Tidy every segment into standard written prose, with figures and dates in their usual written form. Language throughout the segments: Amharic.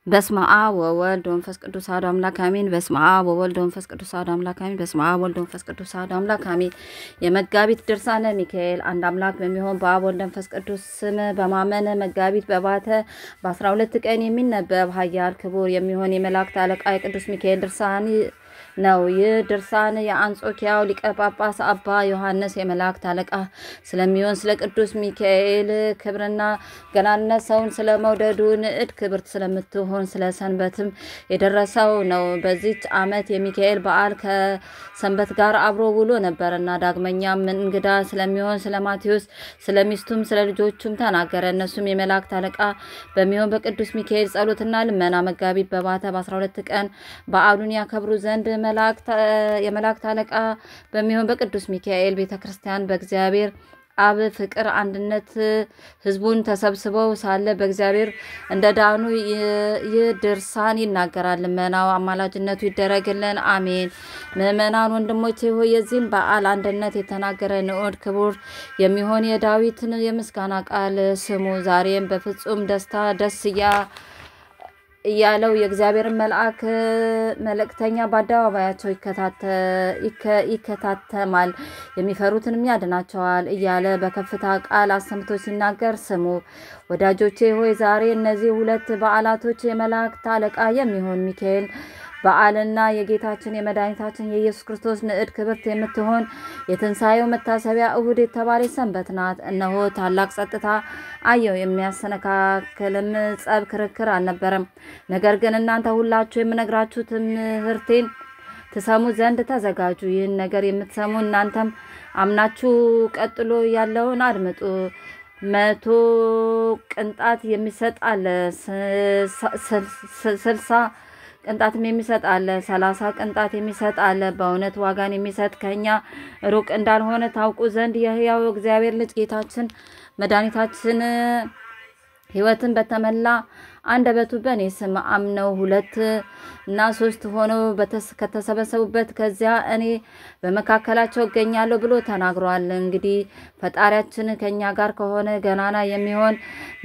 በስመ አብ ወወልድ ወመንፈስ ቅዱስ አሐዱ አምላክ አሜን። በስመ አብ ወወልድ ወመንፈስ ቅዱስ አሐዱ አምላክ አሜን። በስመ አብ ወወልድ ወመንፈስ ቅዱስ አሐዱ አምላክ አሜን። የመጋቢት ድርሳነ ሚካኤል። አንድ አምላክ በሚሆን በአብ ወልድ መንፈስ ቅዱስ ስም በማመን መጋቢት በባተ በ12 ቀን የሚነበብ ኃያል ክቡር የሚሆን የመላእክት አለቃ የቅዱስ ሚካኤል ድርሳን ነው። ይህ ድርሳን የአንጾኪያው ሊቀ ጳጳስ አባ ዮሐንስ የመላእክት አለቃ ስለሚሆን ስለ ቅዱስ ሚካኤል ክብርና ገናንነት ሰውን ስለ መውደዱ ንዕድ ክብርት ስለምትሆን ስለ ሰንበትም የደረሰው ነው። በዚች ዓመት የሚካኤል በዓል ከሰንበት ጋር አብሮ ውሎ ነበርና ዳግመኛም እንግዳ ስለሚሆን ስለ ማቴዎስ ስለ ሚስቱም ስለ ልጆቹም ተናገረ። እነሱም የመላእክት አለቃ በሚሆን በቅዱስ ሚካኤል ጸሎትና ልመና መጋቢት በባተ በ12 ቀን በዓሉን ያከብሩ ዘንድ የመላእክት አለቃ በሚሆን በቅዱስ ሚካኤል ቤተክርስቲያን በእግዚአብሔር አብ ፍቅር አንድነት ህዝቡን ተሰብስበው ሳለ በእግዚአብሔር እንደዳኑ ይህ ድርሳን ይናገራል። ልመናው አማላጅነቱ ይደረግልን አሜን። ምእመናን ወንድሞቼ ሆይ የዚህን በዓል አንድነት የተናገረ ንዑድ ክቡር የሚሆን የዳዊትን የምስጋና ቃል ስሙ። ዛሬም በፍጹም ደስታ ደስ እያለው የእግዚአብሔር መልእክተኛ በአደባባያቸው ይከታተማል፣ የሚፈሩትንም ያድናቸዋል እያለ በከፍታ ቃል አሰምቶ ሲናገር ስሙ። ወዳጆቼ ሆይ ዛሬ እነዚህ ሁለት በዓላቶች የመላእክት አለቃ የሚሆን ሚካኤል በዓልና የጌታችን የመድኃኒታችን የኢየሱስ ክርስቶስ ንዕድ ክብርት የምትሆን የትንሣኤው መታሰቢያ እሁድ የተባለች ሰንበት ናት። እነሆ ታላቅ ጸጥታ አየው፣ የሚያሰነካክልም ጸብ ክርክር አልነበረም። ነገር ግን እናንተ ሁላችሁ የምነግራችሁ ትምህርቴን ትሰሙ ዘንድ ተዘጋጁ። ይህን ነገር የምትሰሙ እናንተም አምናችሁ ቀጥሎ ያለውን አድምጡ። 100 ቅንጣት የሚሰጥ አለ፣ 60 ቅንጣትም የሚሰጥ አለ፣ 30 ቅንጣት የሚሰጥ አለ። በእውነት ዋጋን የሚሰጥ ከኛ ሩቅ እንዳልሆነ ታውቁ ዘንድ የሕያው እግዚአብሔር ልጅ ጌታችን መድኃኒታችን ሕይወትን በተመላ አንደበቱ በእኔ ስም አምነው 2 እና 3 ሆነው ከተሰበሰቡበት ከዚያ እኔ በመካከላቸው እገኛለሁ ብሎ ተናግሯል። እንግዲህ ፈጣሪያችን ከኛ ጋር ከሆነ ገናና የሚሆን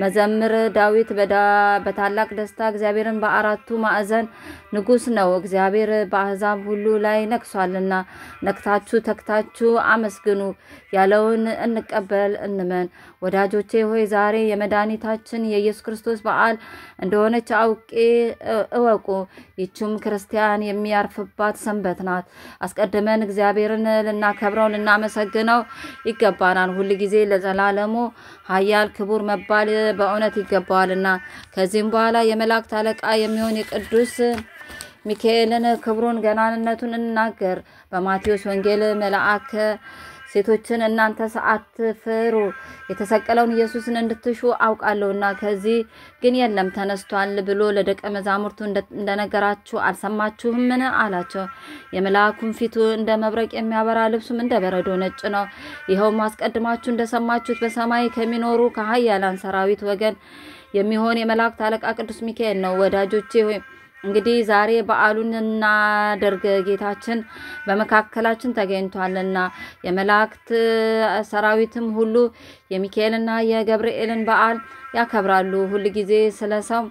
መዘምር ዳዊት በታላቅ ደስታ እግዚአብሔርን በአራቱ ማዕዘን ንጉሥ ነው፣ እግዚአብሔር በአሕዛብ ሁሉ ላይ ነግሷልና ነክታችሁ ተክታችሁ አመስግኑ ያለውን እንቀበል እንመን። ወዳጆቼ ሆይ ዛሬ የመድኃኒታችን የኢየሱስ ክርስቶስ በዓል እንደሆነች አውቄ እወቁ። ይህችም ክርስቲያን የሚያርፍባት ሰንበት ናት። አስቀድመን እግዚአብሔርን ልናከብረው ልናመሰግነው ይገባናል። ሁል ጊዜ ለዘላለሙ ኃያል ክቡር መባል በእውነት ይገባዋልና። ከዚህም በኋላ የመላእክት አለቃ የሚሆን የቅዱስ ሚካኤልን ክብሩን ገናንነቱን እንናገር። በማቴዎስ ወንጌል መልአክ ሴቶችን እናንተ አትፍሩ፣ የተሰቀለውን ኢየሱስን እንድትሹ አውቃለሁና ከዚህ ግን የለም ተነስቷል ብሎ ለደቀ መዛሙርቱ እንደነገራችሁ አልሰማችሁምን አላቸው። የመልአኩም ፊቱ እንደ መብረቅ የሚያበራ ልብሱም እንደ በረዶ ነጭ ነው። ይኸውም አስቀድማችሁ እንደሰማችሁት በሰማይ ከሚኖሩ ከኃያላን ሰራዊት ወገን የሚሆን የመላእክት አለቃ ቅዱስ ሚካኤል ነው። ወዳጆቼ ሆይ እንግዲህ ዛሬ በዓሉን እናደርግ፣ ጌታችን በመካከላችን ተገኝቷልና። የመላእክት ሰራዊትም ሁሉ የሚካኤልና የገብርኤልን በዓል ያከብራሉ። ሁል ጊዜ ስለ ሰው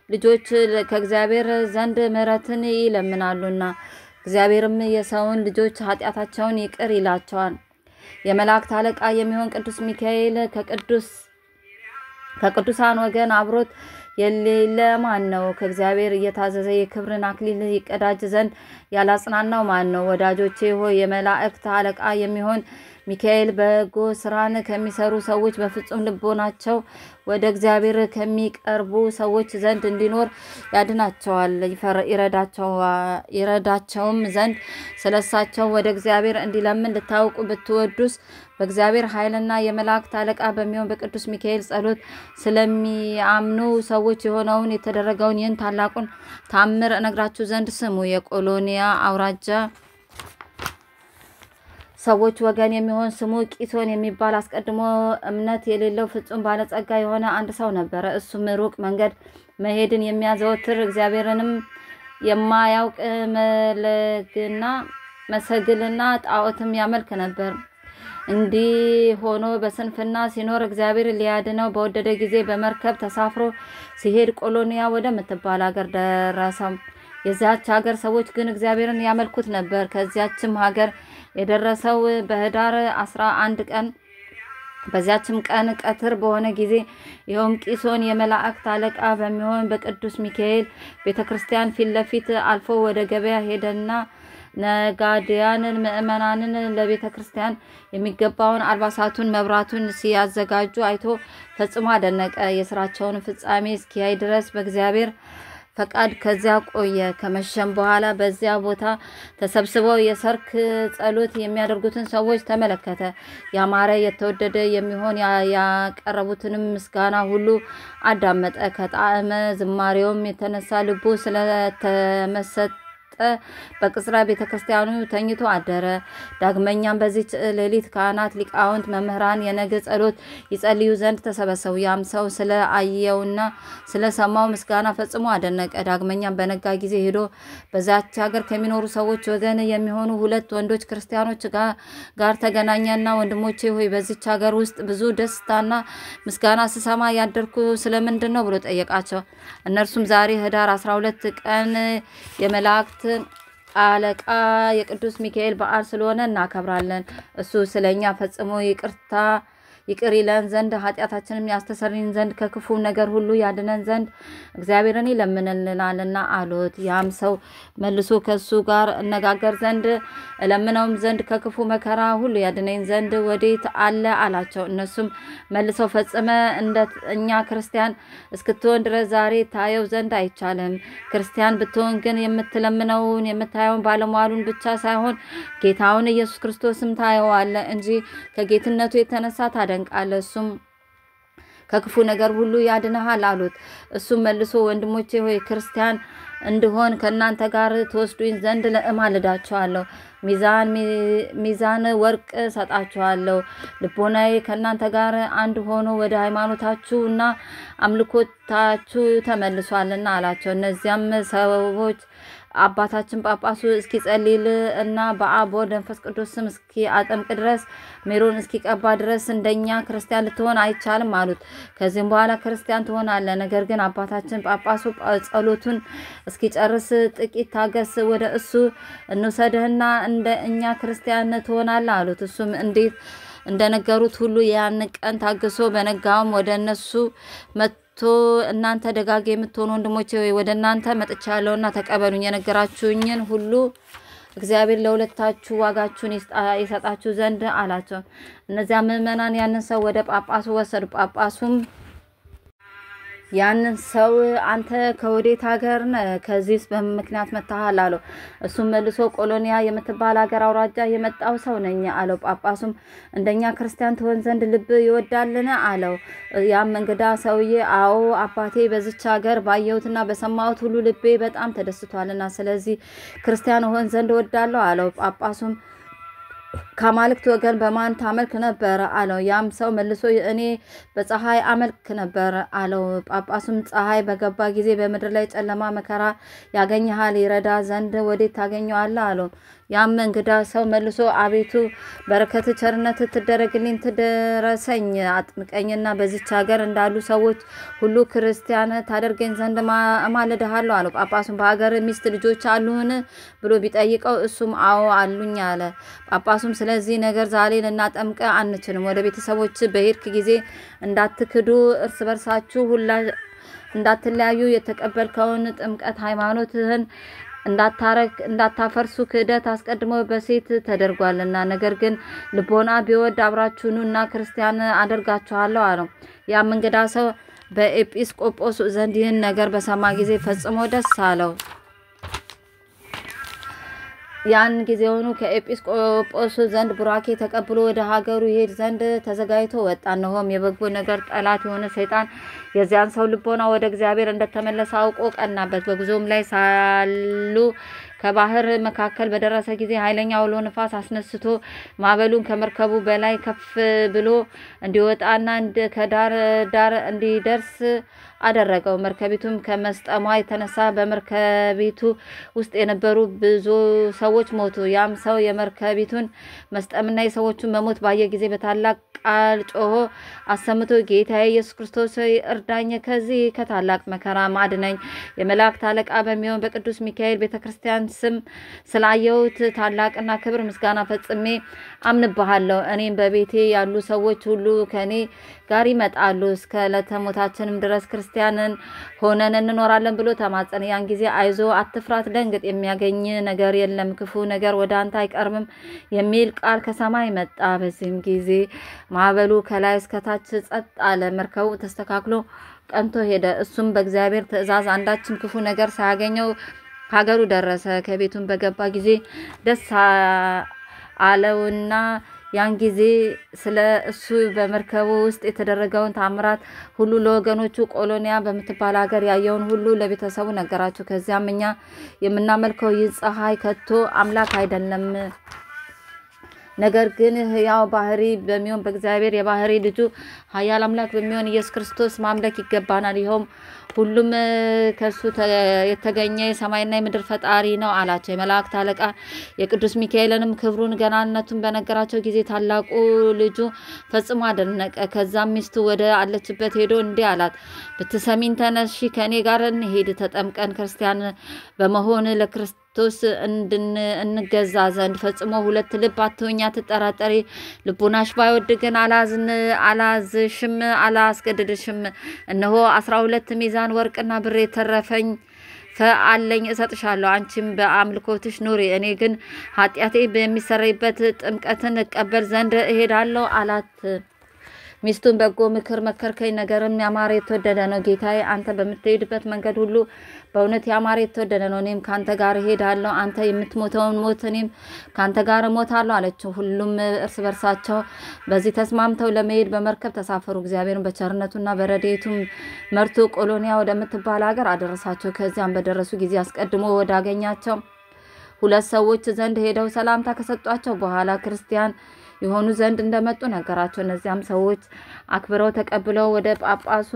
ልጆች ከእግዚአብሔር ዘንድ ምሕረትን ይለምናሉና እግዚአብሔርም የሰውን ልጆች ኃጢአታቸውን ይቅር ይላቸዋል። የመላእክት አለቃ የሚሆን ቅዱስ ሚካኤል ከቅዱሳን ወገን አብሮት የሌለ ማን ነው? ከእግዚአብሔር እየታዘዘ የክብርን አክሊል ይቀዳጅ ዘንድ ያላጽናናው ማን ነው? ወዳጆቼ ሆይ የመላእክት አለቃ የሚሆን ሚካኤል በጎ ስራን ከሚሰሩ ሰዎች በፍጹም ልቦናቸው ወደ እግዚአብሔር ከሚቀርቡ ሰዎች ዘንድ እንዲኖር ያድናቸዋል፣ ይረዳቸውም ዘንድ ስለሳቸው ወደ እግዚአብሔር እንዲለምን ልታውቁ ብትወዱስ በእግዚአብሔር ኃይልና የመላእክት አለቃ በሚሆን በቅዱስ ሚካኤል ጸሎት ስለሚያምኑ ሰዎች የሆነውን የተደረገውን ይህን ታላቁን ታምር እነግራችሁ ዘንድ ስሙ። የቆሎኒያ አውራጃ ሰዎች ወገን የሚሆን ስሙ ቂሶን የሚባል አስቀድሞ እምነት የሌለው ፍጹም ባለጸጋ የሆነ አንድ ሰው ነበረ። እሱም ሩቅ መንገድ መሄድን የሚያዘወትር እግዚአብሔርንም የማያውቅ መሰግልና ጣዖትም ያመልክ ነበር። እንዲህ ሆኖ በስንፍና ሲኖር እግዚአብሔር ሊያድነው በወደደ ጊዜ በመርከብ ተሳፍሮ ሲሄድ ቆሎንያ ወደምትባል ሀገር ደረሰ። የዚያች ሀገር ሰዎች ግን እግዚአብሔርን ያመልኩት ነበር። ከዚያችም ሀገር የደረሰው በህዳር 11 ቀን በዚያችም ቀን ቀትር በሆነ ጊዜ ይኸውም ቂሶን የመላእክት አለቃ በሚሆን በቅዱስ ሚካኤል ቤተክርስቲያን ፊት ለፊት አልፎ ወደ ገበያ ሄደና ነጋዴያንን ምእመናንን ለቤተ ክርስቲያን የሚገባውን አልባሳቱን መብራቱን ሲያዘጋጁ አይቶ ፈጽሞ አደነቀ። የሥራቸውን ፍጻሜ እስኪያይ ድረስ በእግዚአብሔር ፈቃድ ከዚያ ቆየ። ከመሸም በኋላ በዚያ ቦታ ተሰብስበው የሰርክ ጸሎት የሚያደርጉትን ሰዎች ተመለከተ። ያማረ የተወደደ የሚሆን ያቀረቡትንም ምስጋና ሁሉ አዳመጠ። ከጣዕመ ዝማሬውም የተነሳ ልቡ ስለተመሰጠ በቅጽራ ቤተክርስቲያኑ ተኝቶ አደረ። ዳግመኛም በዚች ሌሊት ካህናት፣ ሊቃውንት፣ መምህራን የነገ ጸሎት ይጸልዩ ዘንድ ተሰበሰቡ። ያም ሰው ስለ አየውና ስለ ሰማው ምስጋና ፈጽሞ አደነቀ። ዳግመኛም በነጋ ጊዜ ሄዶ በዛች ሀገር ከሚኖሩ ሰዎች ወገን የሚሆኑ 2 ወንዶች ክርስቲያኖች ጋር ተገናኘና ወንድሞቼ ሆይ በዚች ሀገር ውስጥ ብዙ ደስታና ምስጋና ስሰማ ያደርኩ ስለምንድን ነው ብሎ ጠየቃቸው። እነርሱም ዛሬ ህዳር 12 ቀን የመላእክት አለቃ የቅዱስ ሚካኤል በዓል ስለሆነ እናከብራለን። እሱ ስለኛ ፈጽሞ ይቅር ይለን ዘንድ ኃጢአታችንን ያስተሰርይን ዘንድ ከክፉ ነገር ሁሉ ያድነን ዘንድ እግዚአብሔርን ይለምንልናልና አሉት። ያም ሰው መልሶ ከሱ ጋር እነጋገር ዘንድ እለምነውም ዘንድ ከክፉ መከራ ሁሉ ያድነኝ ዘንድ ወዴት አለ አላቸው። እነሱም መልሰው ፈጽመ እንደ እኛ ክርስቲያን እስክትሆን ድረስ ዛሬ ታየው ዘንድ አይቻልም። ክርስቲያን ብትሆን ግን የምትለምነውን የምታየውን ባለሟሉን ብቻ ሳይሆን ጌታውን ኢየሱስ ክርስቶስም ታየዋለ እንጂ ከጌትነቱ የተነሳ ታደንቃለህ። እሱም ከክፉ ነገር ሁሉ ያድነሃል አሉት። እሱም መልሶ ወንድሞቼ ሆይ ክርስቲያን እንድሆን ከእናንተ ጋር ተወስዱኝ ዘንድ እማልዳችኋለሁ። ሚዛን ወርቅ ሰጣችኋለሁ። ልቦናዬ ከእናንተ ጋር አንድ ሆኖ ወደ ሃይማኖታችሁና አምልኮታችሁ ተመልሷልና አላቸው። እነዚያም ሰዎች አባታችን ጳጳሱ እስኪጸልይል እና በአብ ወወልድ ወመንፈስ ቅዱስ ስም እስኪአጠምቅ ድረስ ሜሮን እስኪቀባ ድረስ እንደኛ ክርስቲያን ልትሆን አይቻልም አሉት። ከዚህም በኋላ ክርስቲያን ትሆናለህ፣ ነገር ግን አባታችን ጳጳሱ ጸሎቱን እስኪጨርስ ጥቂት ታገስ፣ ወደ እሱ እንውሰድህና እንደ እኛ ክርስቲያን ትሆናለህ አሉት። እሱም እንዴት እንደነገሩት ሁሉ ያን ቀን ታግሶ በነጋውም ወደ እነሱ እናንተ ደጋግ የምትሆኑ ወንድሞቼ ወደ እናንተ መጥቻለሁና ተቀበሉኝ። የነገራችሁኝን ሁሉ እግዚአብሔር ለሁለታችሁ ዋጋችሁን ይሰጣችሁ ዘንድ አላቸው። እነዚያ ምእመናን ያንን ሰው ወደ ጳጳሱ ወሰዱ። ጳጳሱም ያንን ሰው አንተ ከወዴት ሀገር ነህ? ከዚህስ በምክንያት መጣሃል አለው። እሱም መልሶ ቆሎንያ የምትባል ሀገር አውራጃ የመጣው ሰው ነኝ አለው። ጳጳሱም እንደኛ ክርስቲያን ትሆን ዘንድ ልብ ይወዳልን አለው። ያም እንግዳ ሰውዬ አዎ አባቴ በዚች ሀገር ባየሁትና በሰማሁት ሁሉ ልቤ በጣም ተደስቷልና ስለዚህ ክርስቲያን ሆን ዘንድ እወዳለሁ አለው። ጳጳሱም ከማልክት ወገን በማን ታመልክ ነበር አለው። ያም ሰው መልሶ እኔ በፀሐይ አመልክ ነበር አለው። ጳጳሱም ፀሐይ በገባ ጊዜ በምድር ላይ ጨለማ መከራ ያገኘሃል፣ ይረዳ ዘንድ ወዴት ታገኘዋለህ አለው። ያም እንግዳ ሰው መልሶ አቤቱ በረከት ቸርነት ትደረግልኝ ትደረሰኝ፣ አጥምቀኝና በዚች ሀገር እንዳሉ ሰዎች ሁሉ ክርስቲያን ታደርገኝ ዘንድ እማልድሃለሁ አለው። ጳጳሱም በሀገር ሚስት ልጆች አሉህን ብሎ ቢጠይቀው እሱም አዎ አሉኝ አለ። ጳጳሱም ስለዚህ ነገር ዛሬ ልናጠምቅ አንችልም፣ ወደ ቤተሰቦች በሄድክ ጊዜ እንዳትክዱ እርስ በርሳችሁ ሁላ እንዳትለያዩ የተቀበልከውን ጥምቀት ሃይማኖትህን እንዳታፈርሱ ክህደት አስቀድሞ በሴት ተደርጓልና፣ ነገር ግን ልቦና ቢወድ አብራችሁኑና ክርስቲያን አደርጋችኋለሁ አለው። ያም እንግዳ ሰው በኤጲስቆጶስ ዘንድ ይህን ነገር በሰማ ጊዜ ፈጽሞ ደስ አለው። ያን ጊዜውኑ ከኤጲስቆጶስ ዘንድ ቡራኬ ተቀብሎ ወደ ሀገሩ ይሄድ ዘንድ ተዘጋጅቶ ወጣ። እነሆም የበጎ ነገር ጠላት የሆነ ሰይጣን የዚያን ሰው ልቦና ወደ እግዚአብሔር እንደተመለሰ አውቆ ቀናበት። በጉዞም ላይ ሳሉ ከባህር መካከል በደረሰ ጊዜ ኃይለኛ አውሎ ነፋስ አስነስቶ ማዕበሉን ከመርከቡ በላይ ከፍ ብሎ እንዲወጣና ከዳር ዳር እንዲደርስ አደረገው። መርከቢቱም ከመስጠሟ የተነሳ በመርከቢቱ ውስጥ የነበሩ ብዙ ሰዎች ሞቱ። ያም ሰው የመርከቢቱን መስጠምና የሰዎቹን መሞት ባየ ጊዜ በታላቅ ቃል ጮሆ አሰምቶ ጌታዬ ኢየሱስ ክርስቶስ እርዳኝ፣ ከዚህ ከታላቅ መከራ አድነኝ። የመላእክት አለቃ በሚሆን በቅዱስ ሚካኤል ቤተክርስቲያን ስም ስላየሁት ታላቅና ክብር ምስጋና ፈጽሜ አምንብሃለሁ። እኔም በቤቴ ያሉ ሰዎች ሁሉ ከኔ ጋር ይመጣሉ፣ እስከ ዕለተ ሞታችንም ድረስ ክርስቲያንን ሆነን እንኖራለን ብሎ ተማጸነ። ያን ጊዜ አይዞ አትፍራት፣ ደንግጥ፣ የሚያገኝ ነገር የለም፣ ክፉ ነገር ወደ አንተ አይቀርብም የሚል ቃል ከሰማይ መጣ። በዚህም ጊዜ ማዕበሉ ከላይ እስከታች ጸጥ አለ። መርከቡ ተስተካክሎ ቀንቶ ሄደ። እሱም በእግዚአብሔር ትእዛዝ አንዳችም ክፉ ነገር ሳያገኘው ሀገሩ ደረሰ። ከቤቱም በገባ ጊዜ ደስ አለውና ያን ጊዜ ስለ እሱ በመርከቡ ውስጥ የተደረገውን ታምራት ሁሉ ለወገኖቹ ቆሎኒያ በምትባል ሀገር ያየውን ሁሉ ለቤተሰቡ ነገራቸው። ከዚያም እኛ የምናመልከው ይህ ፀሐይ ከቶ አምላክ አይደለም፣ ነገር ግን ሕያው ባህሪ በሚሆን በእግዚአብሔር የባህሪ ልጁ ኃያል አምላክ በሚሆን ኢየሱስ ክርስቶስ ማምለክ ይገባናል። ይኸውም ሁሉም ከሱ የተገኘ የሰማይና የምድር ፈጣሪ ነው አላቸው። የመላእክት አለቃ የቅዱስ ሚካኤልንም ክብሩን ገናነቱን በነገራቸው ጊዜ ታላቁ ልጁ ፈጽሞ አደነቀ። ከዛም ሚስቱ ወደ አለችበት ሄዶ እንዲህ አላት፣ ብትሰሚን ተነሺ፣ ከኔ ጋር እንሄድ፣ ተጠምቀን ክርስቲያን በመሆን ለክርስቶስ እንገዛ ዘንድ ፈጽሞ ሁለት ልብ አትሁኝ፣ አትጠራጠሪ። ልቡናሽ ባይወድ ግን አላዝሽም፣ አላስገድድሽም። እነሆ 12 ሚዛን ወርቅና ብር የተረፈኝ አለኝ፣ እሰጥሻለሁ። አንቺም በአምልኮትሽ ኑሪ፣ እኔ ግን ኃጢአቴ በሚሰረይበት ጥምቀትን እቀበል ዘንድ እሄዳለሁ አላት። ሚስቱን በጎ ምክር መከርከኝ፣ ነገርም ያማረ የተወደደ ነው። ጌታዬ አንተ በምትሄድበት መንገድ ሁሉ በእውነት ያማረ የተወደደ ነው። እኔም ካንተ ጋር እሄዳለሁ፣ አንተ የምትሞተውን ሞት እኔም ካንተ ጋር እሞታለሁ አለችው። ሁሉም እርስ በርሳቸው በዚህ ተስማምተው ለመሄድ በመርከብ ተሳፈሩ። እግዚአብሔርን በቸርነቱና በረድኤቱም መርቶ ቆሎኒያ ወደምትባል ሀገር አደረሳቸው። ከዚያም በደረሱ ጊዜ አስቀድሞ ወዳገኛቸው ሁለት ሰዎች ዘንድ ሄደው ሰላምታ ከሰጧቸው በኋላ ክርስቲያን የሆኑ ዘንድ እንደመጡ ነገራቸው። እነዚያም ሰዎች አክብረው ተቀብለው ወደ ጳጳሱ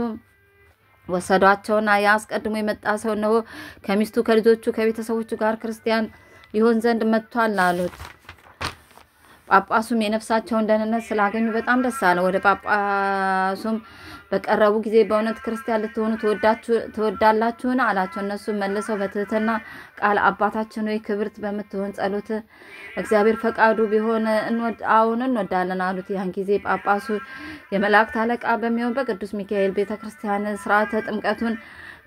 ወሰዷቸውና ያ አስቀድሞ የመጣ ሰው ነው ከሚስቱ ከልጆቹ ከቤተሰቦቹ ጋር ክርስቲያን ይሆን ዘንድ መጥቷል አሉት። ጳጳሱም የነፍሳቸውን ደህንነት ስላገኙ በጣም ደስ አለው። ወደ ጳጳሱም በቀረቡ ጊዜ በእውነት ክርስቲያን ልትሆኑ ትወዳላችሁን አላቸው። እነሱም መልሰው በትህትና ቃል አባታችን ሆይ ክብርት በምትሆን ጸሎት እግዚአብሔር ፈቃዱ ቢሆን እንወዳለን አሉት። ያን ጊዜ ጳጳሱ የመላእክት አለቃ በሚሆን በቅዱስ ሚካኤል ቤተክርስቲያን ስርዓተ ጥምቀቱን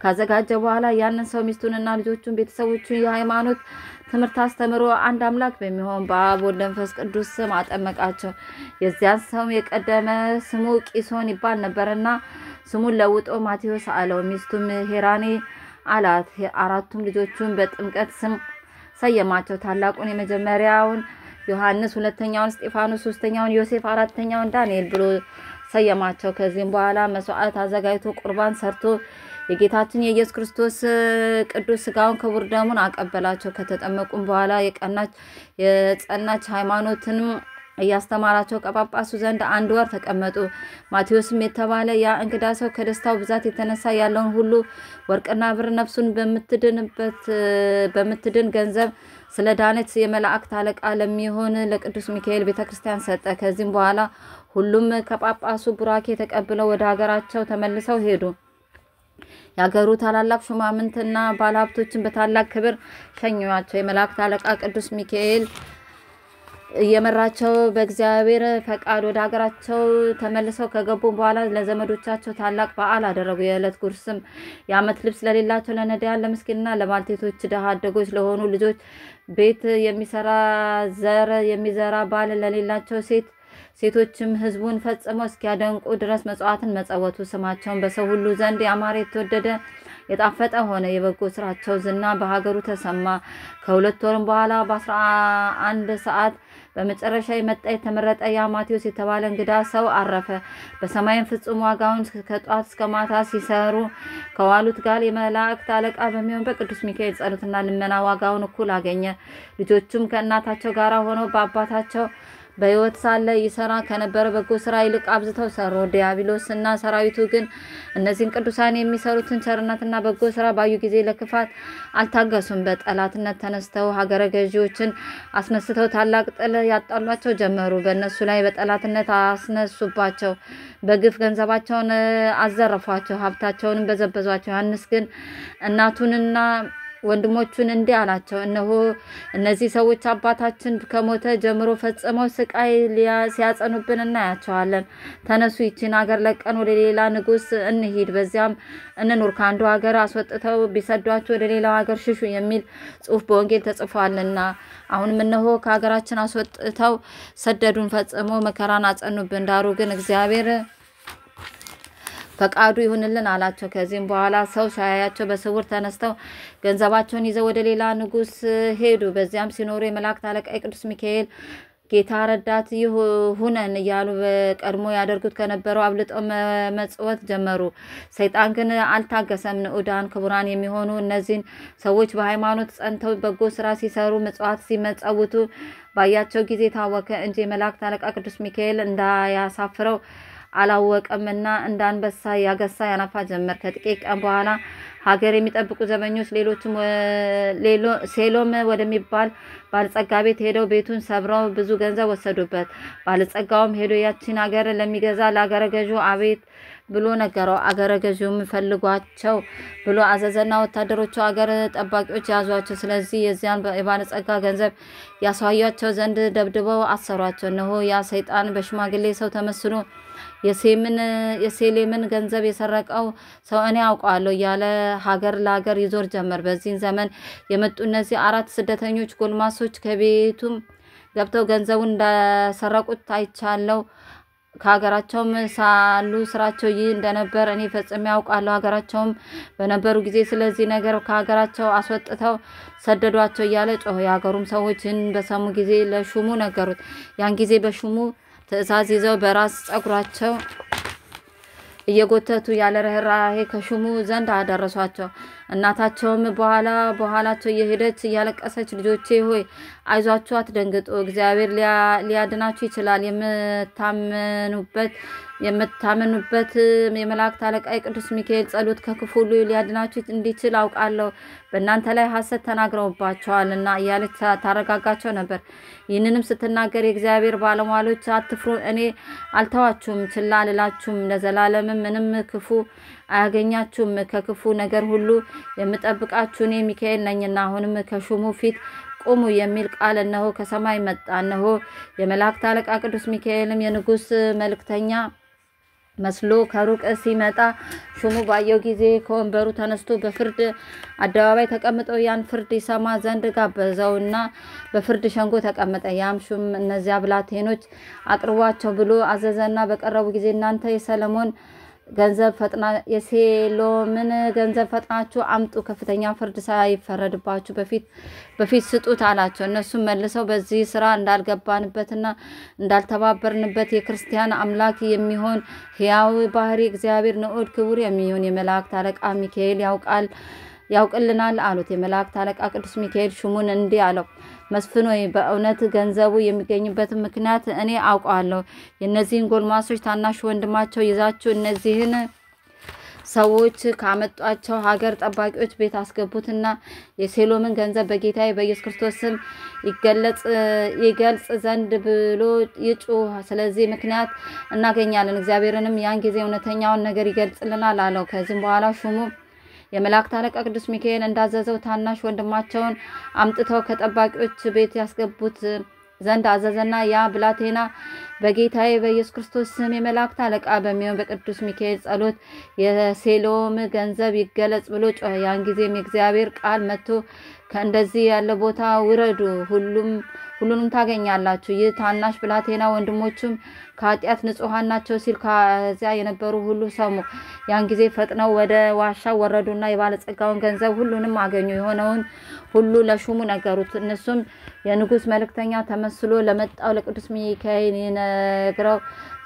ካዘጋጀ በኋላ ያንን ሰው ሚስቱንና ልጆቹን ቤተሰቦቹን የሃይማኖት ትምህርት አስተምሮ አንድ አምላክ በሚሆን በአብ ወልድ መንፈስ ቅዱስ ስም አጠመቃቸው። የዚያን ሰው የቀደመ ስሙ ቂሶን ይባል ነበርና ስሙን ለውጦ ማቴዎስ አለው። ሚስቱም ሄራኔ አላት። አራቱም ልጆቹን በጥምቀት ስም ሰየማቸው። ታላቁን የመጀመሪያውን ዮሐንስ፣ ሁለተኛውን እስጢፋኖስ፣ ሶስተኛውን ዮሴፍ፣ አራተኛውን ዳንኤል ብሎ ሰየማቸው። ከዚህም በኋላ መስዋዕት አዘጋጅቶ ቁርባን ሰርቶ የጌታችን የኢየሱስ ክርስቶስ ቅዱስ ሥጋውን ክቡር ደሙን አቀበላቸው። ከተጠመቁም በኋላ የጸናች ሃይማኖትንም እያስተማራቸው ከጳጳሱ ዘንድ 1 ወር ተቀመጡ። ማቴዎስም የተባለ ያ እንግዳ ሰው ከደስታው ብዛት የተነሳ ያለውን ሁሉ ወርቅና ብር ነፍሱን በምትድን ገንዘብ ስለ ዳነች የመላእክት አለቃ ለሚሆን ለቅዱስ ሚካኤል ቤተክርስቲያን ሰጠ። ከዚህም በኋላ ሁሉም ከጳጳሱ ቡራኬ ተቀብለው ወደ ሀገራቸው ተመልሰው ሄዱ። ያገሩ ታላላቅ ሹማምንትና ባለሀብቶችን በታላቅ ክብር ሸኙዋቸው። የመላእክት አለቃ ቅዱስ ሚካኤል እየመራቸው በእግዚአብሔር ፈቃድ ወደ ሀገራቸው ተመልሰው ከገቡ በኋላ ለዘመዶቻቸው ታላቅ በዓል አደረጉ። የዕለት ጉርስም የዓመት ልብስ ለሌላቸው ለነዳያን፣ ለምስኪንና ለባልቴቶች፣ ድሃ አደጎች ለሆኑ ልጆች፣ ቤት የሚሰራ ዘር የሚዘራ ባል ለሌላቸው ሴቶችም ሕዝቡን ፈጽመው እስኪያደንቁ ድረስ መጽዋዕትን መጸወቱ። ስማቸውን በሰው ሁሉ ዘንድ ያማረ የተወደደ የጣፈጠ ሆነ። የበጎ ስራቸው ዝና በሀገሩ ተሰማ። ከሁለት ወርም በኋላ በ11 ሰዓት በመጨረሻ የመጣ የተመረጠ ያ ማቴዎስ የተባለ እንግዳ ሰው አረፈ። በሰማይም ፍጹም ዋጋውን ከጧት እስከ ማታ ሲሰሩ ከዋሉት ጋር የመላእክት አለቃ በሚሆን በቅዱስ ሚካኤል ጸሎትና ልመና ዋጋውን እኩል አገኘ። ልጆቹም ከእናታቸው ጋር ሆነው በአባታቸው በሕይወት ሳለ ይሰራ ከነበረ በጎ ስራ ይልቅ አብዝተው ሰሩ። ዲያብሎስና ሰራዊቱ ግን እነዚህን ቅዱሳን የሚሰሩትን ቸርነትና በጎ ስራ ባዩ ጊዜ ለክፋት አልታገሱም። በጠላትነት ተነስተው ሀገረ ገዢዎችን አስነስተው ታላቅ ጥል ያጣሏቸው ጀመሩ። በእነሱ ላይ በጠላትነት አስነሱባቸው። በግፍ ገንዘባቸውን አዘረፏቸው፣ ሀብታቸውንም በዘበዟቸው። ዮሐንስ ግን እናቱንና ወንድሞቹን እንዲህ አላቸው፣ እነሆ እነዚህ ሰዎች አባታችን ከሞተ ጀምሮ ፈጽመው ስቃይ ሲያጸኑብን እናያቸዋለን። ተነሱ፣ ይችን ሀገር ለቀን ወደ ሌላ ንጉሥ እንሂድ፣ በዚያም እንኑር። ከአንዱ ሀገር አስወጥተው ቢሰዷቸው ወደ ሌላው ሀገር ሽሹ የሚል ጽሑፍ በወንጌል ተጽፏልና። አሁንም እነሆ ከሀገራችን አስወጥተው ሰደዱን፣ ፈጽሞ መከራን አጸኑብን። ዳሩ ግን እግዚአብሔር ፈቃዱ ይሁንልን አላቸው። ከዚህም በኋላ ሰው ሳያያቸው በስውር ተነስተው ገንዘባቸውን ይዘው ወደ ሌላ ንጉሥ ሄዱ። በዚያም ሲኖሩ የመላእክት አለቃ የቅዱስ ሚካኤል ጌታ ረዳት ይሁነን እያሉ በቀድሞ ያደርጉት ከነበረው አብልጠው መጽወት ጀመሩ። ሰይጣን ግን አልታገሰም። ንዑዳን ክቡራን የሚሆኑ እነዚህን ሰዎች በሃይማኖት ጸንተው በጎ ስራ ሲሰሩ መጽዋት ሲመጸውቱ ባያቸው ጊዜ ታወከ እንጂ የመላእክት አለቃ ቅዱስ ሚካኤል እንዳያሳፍረው አላወቀምና እንዳንበሳ ያገሳ ያናፋ ጀመር። ከጥቂት ቀን በኋላ ሀገር የሚጠብቁ ዘበኞች ሌሎችም ሴሎም ወደሚባል ባለጸጋ ቤት ሄደው ቤቱን ሰብረው ብዙ ገንዘብ ወሰዱበት። ባለጸጋውም ሄዶ ያቺን ሀገር ለሚገዛ ለአገረ ገዡ አቤት ብሎ ነገረው። አገረ ገዡም ፈልጓቸው ብሎ አዘዘና ወታደሮቹ አገር ጠባቂዎች ያዟቸው። ስለዚህ የዚያን የባለጸጋ ገንዘብ ያሳያቸው ዘንድ ደብድበው አሰሯቸው። እነሆ ያ ሰይጣን በሽማግሌ ሰው ተመስሎ የሴሌምን ገንዘብ የሰረቀው ሰው እኔ አውቀዋለሁ እያለ ሀገር ለሀገር ይዞር ጀመር። በዚህን ዘመን የመጡ እነዚህ 4 ስደተኞች ጎልማሶች ከቤቱም ገብተው ገንዘቡን እንዳሰረቁት አይቻለው። ከሀገራቸውም ሳሉ ስራቸው ይህ እንደነበር እኔ ፈጽሜ ያውቃለሁ። ሀገራቸውም በነበሩ ጊዜ ስለዚህ ነገር ከሀገራቸው አስወጥተው ሰደዷቸው እያለ ጮኸ። የሀገሩም ሰዎችን በሰሙ ጊዜ ለሹሙ ነገሩት። ያን ጊዜ በሹሙ ትእዛዝ ይዘው በራስ ጸጉራቸው እየጎተቱ ያለ ርህራሄ ከሹሙ ዘንድ አደረሷቸው። እናታቸውም በኋላቸው እየሄደች እያለቀሰች ልጆቼ ሆይ አይዟችሁ፣ አትደንግጡ፣ እግዚአብሔር ሊያድናችሁ ይችላል። የምታመኑበት የመላእክት አለቃ የቅዱስ ሚካኤል ጸሎት ከክፉ ሁሉ ሊያድናችሁ እንዲችል አውቃለሁ። በእናንተ ላይ ሐሰት ተናግረውባቸዋልና እያለች ታረጋጋቸው ነበር። ይህንንም ስትናገር የእግዚአብሔር ባለሟሎች አትፍሩ፣ እኔ አልተዋችሁም፣ ችላ አልላችሁም፣ ለዘላለምም ምንም ክፉ አያገኛችሁም። ከክፉ ነገር ሁሉ የምጠብቃችሁ እኔ ሚካኤል ነኝና አሁንም ከሹሙ ፊት ቁሙ የሚል ቃል እነሆ ከሰማይ መጣ። እነሆ የመላእክት አለቃ ቅዱስ ሚካኤልም የንጉሥ መልእክተኛ መስሎ ከሩቅ ሲመጣ ሹሙ ባየው ጊዜ ከወንበሩ ተነስቶ በፍርድ አደባባይ ተቀምጠው ያን ፍርድ ይሰማ ዘንድ ጋበዘውና በፍርድ ሸንጎ ተቀመጠ። ያም ሹም እነዚያ ብላቴኖች አቅርቧቸው ብሎ አዘዘና በቀረቡ ጊዜ እናንተ የሴሎምን ገንዘብ ፈጥናችሁ አምጡ፣ ከፍተኛ ፍርድ ሳይፈረድባችሁ በፊት ስጡት አላቸው። እነሱም መልሰው በዚህ ስራ እንዳልገባንበትና እንዳልተባበርንበት የክርስቲያን አምላክ የሚሆን ሕያው ባህሪ እግዚአብሔር ንዑድ ክቡር የሚሆን የመላእክት አለቃ ሚካኤል ያውቅልናል አሉት። የመላእክት አለቃ ቅዱስ ሚካኤል ሹሙን እንዲህ አለው፣ መስፍን ሆይ በእውነት ገንዘቡ የሚገኝበትን ምክንያት እኔ አውቀዋለሁ። የእነዚህን ጎልማሶች ታናሽ ወንድማቸው ይዛችሁ እነዚህን ሰዎች ካመጧቸው ሀገር ጠባቂዎች ቤት አስገቡትና የሴሎምን ገንዘብ በጌታዬ በኢየሱስ ክርስቶስ ስም ይገልጽ ዘንድ ብሎ ይጩህ። ስለዚህ ምክንያት እናገኛለን፣ እግዚአብሔርንም ያን ጊዜ እውነተኛውን ነገር ይገልጽልናል አለው። ከዚህም በኋላ ሹሙ የመላእክት አለቃ ቅዱስ ሚካኤል እንዳዘዘው ታናሽ ወንድማቸውን አምጥተው ከጠባቂዎች ቤት ያስገቡት ዘንድ አዘዘና ያ ብላቴና በጌታዬ በኢየሱስ ክርስቶስ ስም የመላእክት አለቃ በሚሆን በቅዱስ ሚካኤል ጸሎት የሴሎም ገንዘብ ይገለጽ ብሎ ጮኸ። ያን ጊዜም የእግዚአብሔር ቃል መጥቶ ከእንደዚህ ያለ ቦታ ውረዱ፣ ሁሉንም ታገኛላችሁ። ይህ ታናሽ ብላቴና ወንድሞቹም ከኃጢአት ንጹሐን ናቸው ሲል ከዚያ የነበሩ ሁሉ ሰሙ። ያን ጊዜ ፈጥነው ወደ ዋሻው ወረዱና የባለጸጋውን ገንዘብ ሁሉንም አገኙ። የሆነውን ሁሉ ለሹሙ ነገሩት። እነሱም የንጉሥ መልእክተኛ ተመስሎ ለመጣው ለቅዱስ ሚካኤል ይነግረው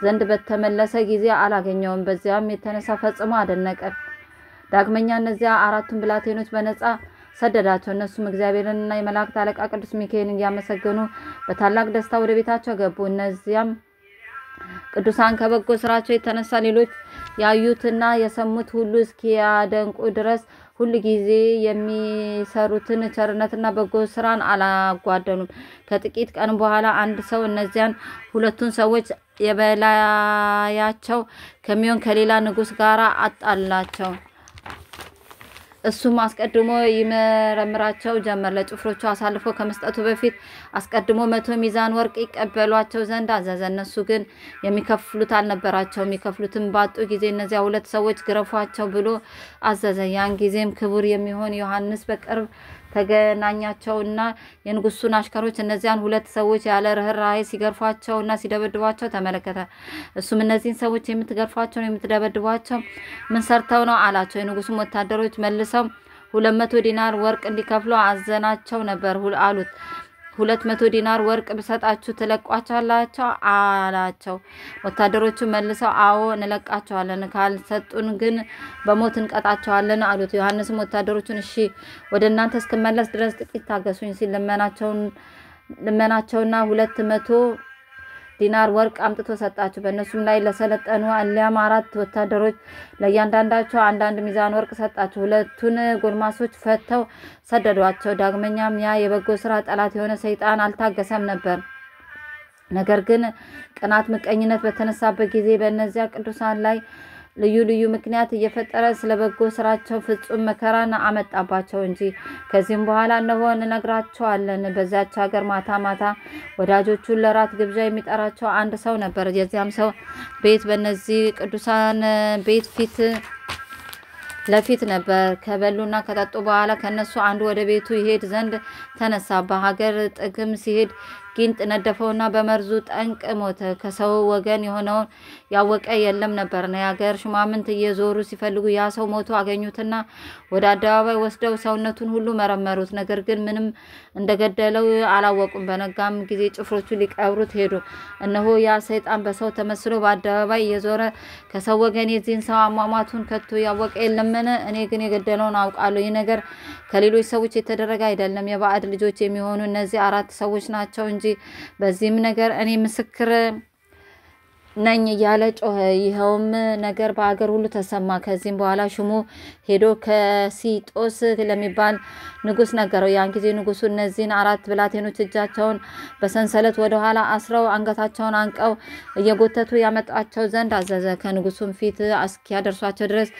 ዘንድ በተመለሰ ጊዜ አላገኘውም። በዚያም የተነሳ ፈጽሞ አደነቀ። ዳግመኛ እነዚያ አራቱን ብላቴኖች በነጻ ሰደዳቸው። እነሱም እግዚአብሔርንና የመላእክት አለቃ ቅዱስ ሚካኤልን እያመሰገኑ በታላቅ ደስታ ወደ ቤታቸው ገቡ። እነዚያም ቅዱሳን ከበጎ ስራቸው የተነሳ ሌሎች ያዩትና የሰሙት ሁሉ እስኪያደንቁ ድረስ ሁሉ ጊዜ የሚሰሩትን ቸርነትና በጎ ስራን አላጓደሉም። ከጥቂት ቀን በኋላ አንድ ሰው እነዚያን ሁለቱን ሰዎች የበላያቸው ከሚሆን ከሌላ ንጉሥ ጋር አጣላቸው። እሱም አስቀድሞ ይመረምራቸው ጀመር። ለጭፍሮቹ አሳልፎ ከመስጠቱ በፊት አስቀድሞ 100 ሚዛን ወርቅ ይቀበሏቸው ዘንድ አዘዘ። እነሱ ግን የሚከፍሉት አልነበራቸውም። የሚከፍሉትን ባጡ ጊዜ እነዚያ ሁለት ሰዎች ግረፏቸው ብሎ አዘዘ። ያን ጊዜም ክቡር የሚሆን ዮሐንስ በቅርብ ተገናኛቸውና የንጉሱን አሽከሮች እነዚያን ሁለት ሰዎች ያለ ርህራሄ ሲገርፏቸውና ሲደበድቧቸው ተመለከተ። እሱም እነዚህን ሰዎች የምትገርፏቸው የምትደበድቧቸው ምን ሰርተው ነው አላቸው። የንጉሱም ወታደሮች መልሰው 200 ዲናር ወርቅ እንዲከፍሉ አዘናቸው ነበር አሉት። 200 ዲናር ወርቅ ብሰጣችሁ ትለቋቸዋላችሁ አላቸው። ወታደሮቹ መልሰው አዎ እንለቃቸዋለን፣ ካልሰጡን ግን በሞት እንቀጣቸዋለን አሉት። ዮሐንስም ወታደሮቹን እሺ ወደ እናንተ እስክመለስ ድረስ ጥቂት ታገሱኝ ሲል ለመናቸውና 200 ዲናር ወርቅ አምጥቶ ሰጣቸው። በእነሱም ላይ ለሰለጠኑ አሊያም 4 ወታደሮች ለእያንዳንዳቸው አንዳንድ ሚዛን ወርቅ ሰጣቸው። ሁለቱን ጎልማሶች ፈተው ሰደዷቸው። ዳግመኛም ያ የበጎ ስራ ጠላት የሆነ ሰይጣን አልታገሰም ነበር። ነገር ግን ቅናት፣ ምቀኝነት በተነሳበት ጊዜ በእነዚያ ቅዱሳን ላይ ልዩ ልዩ ምክንያት እየፈጠረ ስለ በጎ ስራቸው ፍጹም መከራን አመጣባቸው እንጂ። ከዚህም በኋላ እነሆ እንነግራቸዋለን። በዛች ሀገር ማታ ማታ ወዳጆቹን ለራት ግብዣ የሚጠራቸው አንድ ሰው ነበር። የዚያም ሰው ቤት በእነዚህ ቅዱሳን ቤት ፊት ለፊት ነበር። ከበሉና ከጠጡ በኋላ ከነሱ አንዱ ወደ ቤቱ ይሄድ ዘንድ ተነሳ። በሀገር ጥግም ሲሄድ ጊንጥ ነደፈውና በመርዙ ጠንቅ ሞተ። ከሰው ወገን የሆነውን ያወቀ የለም ነበርና የሀገር ሽማምንት እየዞሩ ሲፈልጉ ያ ሰው ሞቶ አገኙትና ወደ አደባባይ ወስደው ሰውነቱን ሁሉ መረመሩት። ነገር ግን ምንም እንደገደለው አላወቁም። በነጋም ጊዜ ጭፍሮቹ ሊቀብሩት ሄዱ። እነሆ ያ ሰይጣን በሰው ተመስሎ በአደባባይ እየዞረ ከሰው ወገን የዚህን ሰው አሟሟቱን ከቶ ያወቀ የለምን? እኔ ግን የገደለውን አውቃለሁ። ይህ ነገር ከሌሎች ሰዎች የተደረገ አይደለም፣ የባዕድ ልጆች የሚሆኑ እነዚህ 4 ሰዎች ናቸው እንጂ። በዚህም ነገር እኔ ምስክር ነኝ እያለ ጮኸ። ይኸውም ነገር በአገር ሁሉ ተሰማ። ከዚህም በኋላ ሹሙ ሄዶ ከሲጦስ ለሚባል ንጉሥ ነገረው። ያን ጊዜ ንጉሡ እነዚህን 4 ብላቴኖች እጃቸውን በሰንሰለት ወደ ኋላ አስረው አንገታቸውን አንቀው እየጎተቱ ያመጣቸው ዘንድ አዘዘ። ከንጉሡም ፊት እስኪያደርሷቸው ድረስ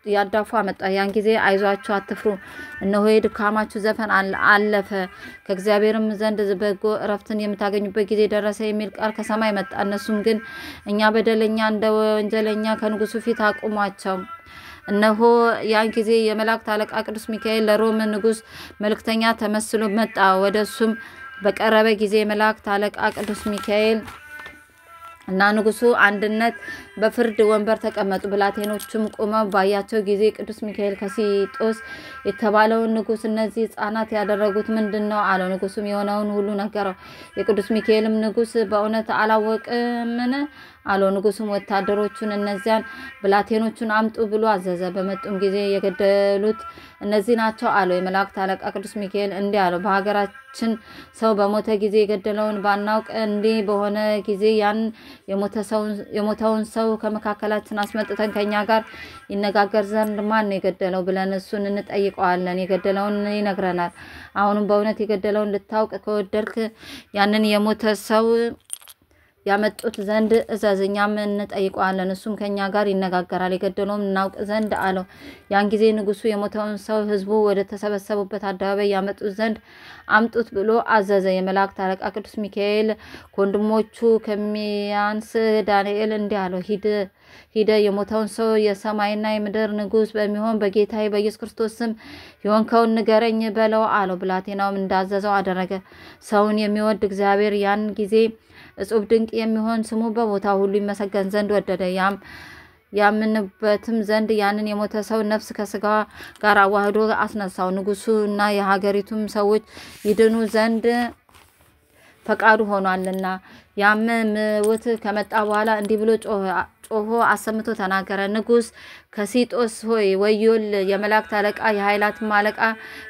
ያዳፉ አመጣ። ያን ጊዜ አይዟችሁ፣ አትፍሩ፣ እነሆ የድካማችሁ ዘፈን አለፈ፣ ከእግዚአብሔርም ዘንድ በጎ እረፍትን የምታገኙበት ጊዜ ደረሰ የሚል ቃል ከሰማይ መጣ። እነሱም ግን እኛ በደለኛ እንደ ወንጀለኛ ከንጉሡ ፊት አቁሟቸው። እነሆ ያን ጊዜ የመላእክት አለቃ ቅዱስ ሚካኤል ለሮም ንጉሥ መልእክተኛ ተመስሎ መጣ። ወደ እሱም በቀረበ ጊዜ የመላእክት አለቃ ቅዱስ ሚካኤል እና ንጉሡ አንድነት በፍርድ ወንበር ተቀመጡ። ብላቴኖቹም ቆመው ባያቸው ጊዜ ቅዱስ ሚካኤል ከሲጦስ የተባለውን ንጉሥ እነዚህ ሕፃናት ያደረጉት ምንድነው አለው። ንጉሡም የሆነውን ሁሉ ነገረው። የቅዱስ ሚካኤልም ንጉሥ በእውነት አላወቅምን አለው። ንጉሡም ወታደሮቹን እነዚያን ብላቴኖቹን አምጡ ብሎ አዘዘ። በመጡም ጊዜ የገደሉት እነዚህ ናቸው አለው። የመላእክት አለቃ ቅዱስ ሚካኤል እንዲህ አለው፣ በሀገራችን ሰው በሞተ ጊዜ የገደለውን ባናውቅ እንዲህ በሆነ ጊዜ ያን የሞተውን ሰው ከመካከላችን አስመጥተን ከኛ ጋር ይነጋገር ዘንድ ማን የገደለው ብለን እሱን እንጠይቀዋለን። የገደለውን ይነግረናል። አሁንም በእውነት የገደለውን ልታውቅ ከወደድክ ያንን የሞተ ሰው ያመጡት ዘንድ እዘዝኛም እንጠይቀዋለን እሱም ከኛ ጋር ይነጋገራል የገደለውም እናውቅ ዘንድ አለው። ያን ጊዜ ንጉሱ የሞተውን ሰው ህዝቡ ወደ ተሰበሰቡበት አደባባይ ያመጡት ዘንድ አምጡት ብሎ አዘዘ። የመላእክት አለቃ ቅዱስ ሚካኤል ከወንድሞቹ ከሚያንስ ዳንኤል እንዲህ አለው፣ ሂደ የሞተውን ሰው የሰማይና የምድር ንጉስ በሚሆን በጌታዬ በኢየሱስ ክርስቶስ ስም የሆንከውን ንገረኝ በለው አለው። ብላቴናውም እንዳዘዘው አደረገ። ሰውን የሚወድ እግዚአብሔር ያን ጊዜ እጹብ ድንቅ የሚሆን ስሙ በቦታው ሁሉ ይመሰገን ዘንድ ወደደ። ያምንበትም ዘንድ ያንን የሞተ ሰው ነፍስ ከስጋዋ ጋር አዋህዶ አስነሳው። ንጉሱና የሀገሪቱም ሰዎች ይድኑ ዘንድ ፈቃዱ ሆኗልና። ያመምውት ከመጣ በኋላ እንዲህ ብሎ ጮሆ አሰምቶ ተናገረ። ንጉስ ከሲጦስ ሆይ ወዮል! የመላእክት አለቃ የኃይላትም አለቃ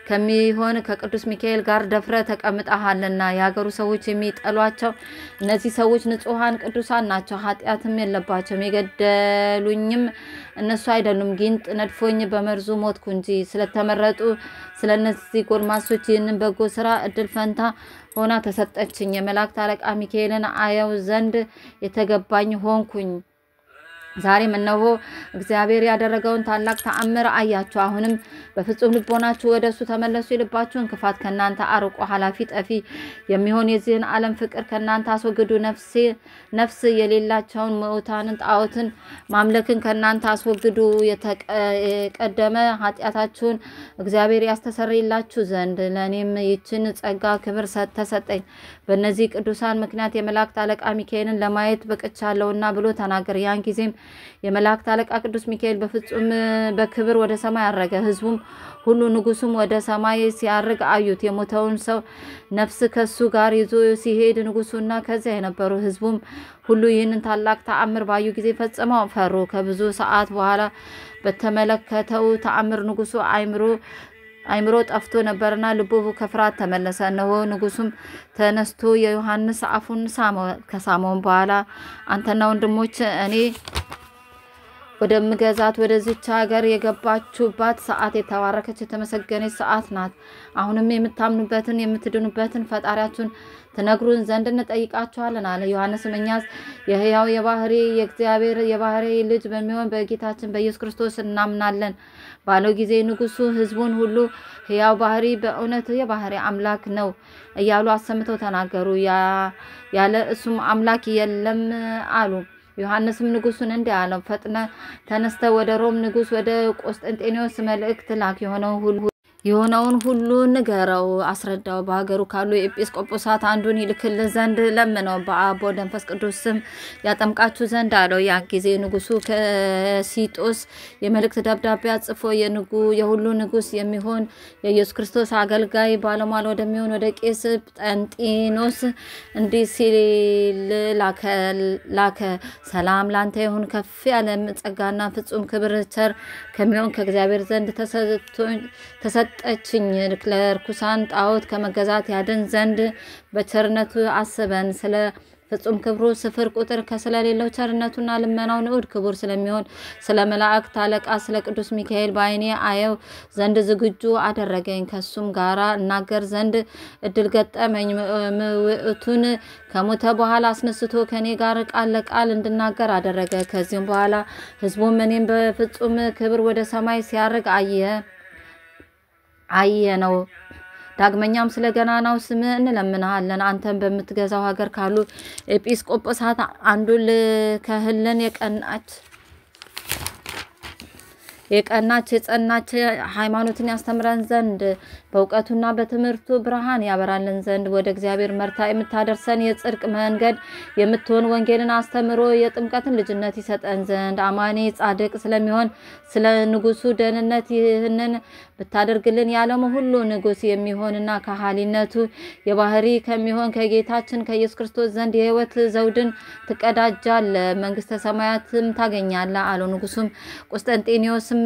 ከሚሆን ከቅዱስ ሚካኤል ጋር ደፍረ ተቀምጠሃልና። የሀገሩ ሰዎች የሚጠሏቸው እነዚህ ሰዎች ንጹሃን ቅዱሳን ናቸው፣ ኃጢአትም የለባቸውም። የገደሉኝም እነሱ አይደሉም፣ ጊንጥ ነድፎኝ በመርዙ ሞትኩ እንጂ። ስለተመረጡ ስለነዚህ ጎልማሶች ይህንን በጎ ስራ እድል ፈንታ ሆና ተሰጠችኝ። የመላእክት አለቃ ሚካኤልን አየው ዘንድ የተገባኝ ሆንኩኝ። ዛሬም እነሆ እግዚአብሔር ያደረገውን ታላቅ ተአምር አያችሁ። አሁንም በፍጹም ልቦናችሁ ወደሱ ተመለሱ። የልባችሁን ክፋት ከናንተ አርቆ ኃላፊ ጠፊ የሚሆን የዚህን ዓለም ፍቅር ከናንተ አስወግዱ። ነፍስ የሌላቸውን ሙታንን ጣዖትን ማምለክን ከናንተ አስወግዱ። የተቀደመ ኃጢአታችሁን እግዚአብሔር ያስተሰርይላችሁ ዘንድ ለኔም ይችን ጸጋ ክብር ተሰጠኝ። በእነዚህ ቅዱሳን ምክንያት የመላእክት አለቃ ሚካኤልን ለማየት በቅቻለሁና ብሎ ተናገረ። ያን ጊዜም የመላእክት አለቃ ቅዱስ ሚካኤል በፍጹም በክብር ወደ ሰማይ አረገ። ህዝቡም ሁሉ ንጉሱም ወደ ሰማይ ሲያርግ አዩት። የሞተውን ሰው ነፍስ ከሱ ጋር ይዞ ሲሄድ ንጉሱና ከዚያ የነበሩ ህዝቡም ሁሉ ይህንን ታላቅ ተአምር ባዩ ጊዜ ፈጽመው ፈሩ። ከብዙ ሰዓት በኋላ በተመለከተው ተአምር ንጉሱ አይምሮ ጠፍቶ ነበርና ልቡ ከፍርሃት ተመለሰ። እነሆ ንጉሱም ተነስቶ የዮሐንስ አፉን ሳመው። ከሳመው በኋላ አንተና ወንድሞች እኔ ወደምገዛት ወደዚች ሀገር የገባችሁባት ሰዓት የተባረከች የተመሰገነች ሰዓት ናት። አሁንም የምታምኑበትን የምትድኑበትን ፈጣሪያችሁን ትነግሩን ዘንድ እንጠይቃችኋለን አለ። ዮሐንስም እኛስ የሕያው የባህሪ የእግዚአብሔር የባህሪ ልጅ በሚሆን በጌታችን በኢየሱስ ክርስቶስ እናምናለን ባለው ጊዜ ንጉሱ ህዝቡን ሁሉ ሕያው ባህሪ በእውነት የባህሪ አምላክ ነው እያሉ አሰምተው ተናገሩ። ያለ እሱም አምላክ የለም አሉ። ዮሐንስም ንጉሱን እንዲህ አለው፣ ፈጥነ ተነስተ ወደ ሮም ንጉስ ወደ ቆስጠንጤኖስ መልእክት ላክ። የሆነውን ሁሉ ንገረው፣ አስረዳው። በሀገሩ ካሉ ኤጲስቆጶሳት አንዱን ይልክል ዘንድ ለምነው፣ በአብ ወወልድ ወመንፈስ ቅዱስ ስም ያጠምቃችሁ ዘንድ አለው። ያን ጊዜ ንጉሱ ከሲጦስ የመልእክት ደብዳቤ ጽፎ የሁሉ ንጉስ የሚሆን የኢየሱስ ክርስቶስ አገልጋይ ባለሟል ወደሚሆን ወደ ቄስ ጴንጢኖስ እንዲህ ሲል ላከ። ሰላም ላንተ ይሁን። ከፍ ያለ ጸጋና ፍጹም ክብር ቸር ከሚሆን ከእግዚአብሔር ዘንድ ተሰጠችኝ። ለርኩሳን ጣዖት ከመገዛት ያድን ዘንድ በቸርነቱ አስበን። ስለ ፍጹም ክብሩ ስፍር ቁጥር ከስለሌለው ቸርነቱና ልመናው ንዑድ ክቡር ስለሚሆን ስለ መላእክት አለቃ ስለ ቅዱስ ሚካኤል በዓይኔ አየው ዘንድ ዝግጁ አደረገኝ። ከሱም ጋራ እናገር ዘንድ እድል ገጠመኝ። ምውእቱን ከሞተ በኋላ አስነስቶ ከኔ ጋር ቃል ለቃል እንድናገር አደረገ። ከዚህም በኋላ ህዝቡም እኔም በፍጹም ክብር ወደ ሰማይ ሲያርግ አየ ነው። ዳግመኛም ስለ ገናናው ስም እንለምናለን። አንተን በምትገዛው ሀገር ካሉ ኤጲስቆጶሳት አንዱ ልከህልን የቀናች የጸናች ሃይማኖትን ያስተምረን ዘንድ በእውቀቱና በትምህርቱ ብርሃን ያበራልን ዘንድ ወደ እግዚአብሔር መርታ የምታደርሰን የጽድቅ መንገድ የምትሆን ወንጌልን አስተምሮ የጥምቀትን ልጅነት ይሰጠን ዘንድ አማኔ ጻድቅ ስለሚሆን ስለ ንጉሱ ደህንነት ይህንን ብታደርግልን ያለሙ ሁሉ ንጉስ የሚሆንና ከሃሊነቱ የባህሪ ከሚሆን ከጌታችን ከኢየሱስ ክርስቶስ ዘንድ የሕይወት ዘውድን ትቀዳጃለ፣ መንግስተ ሰማያትም ታገኛለ አለው። ንጉሱም ቆስጠንጤኖስም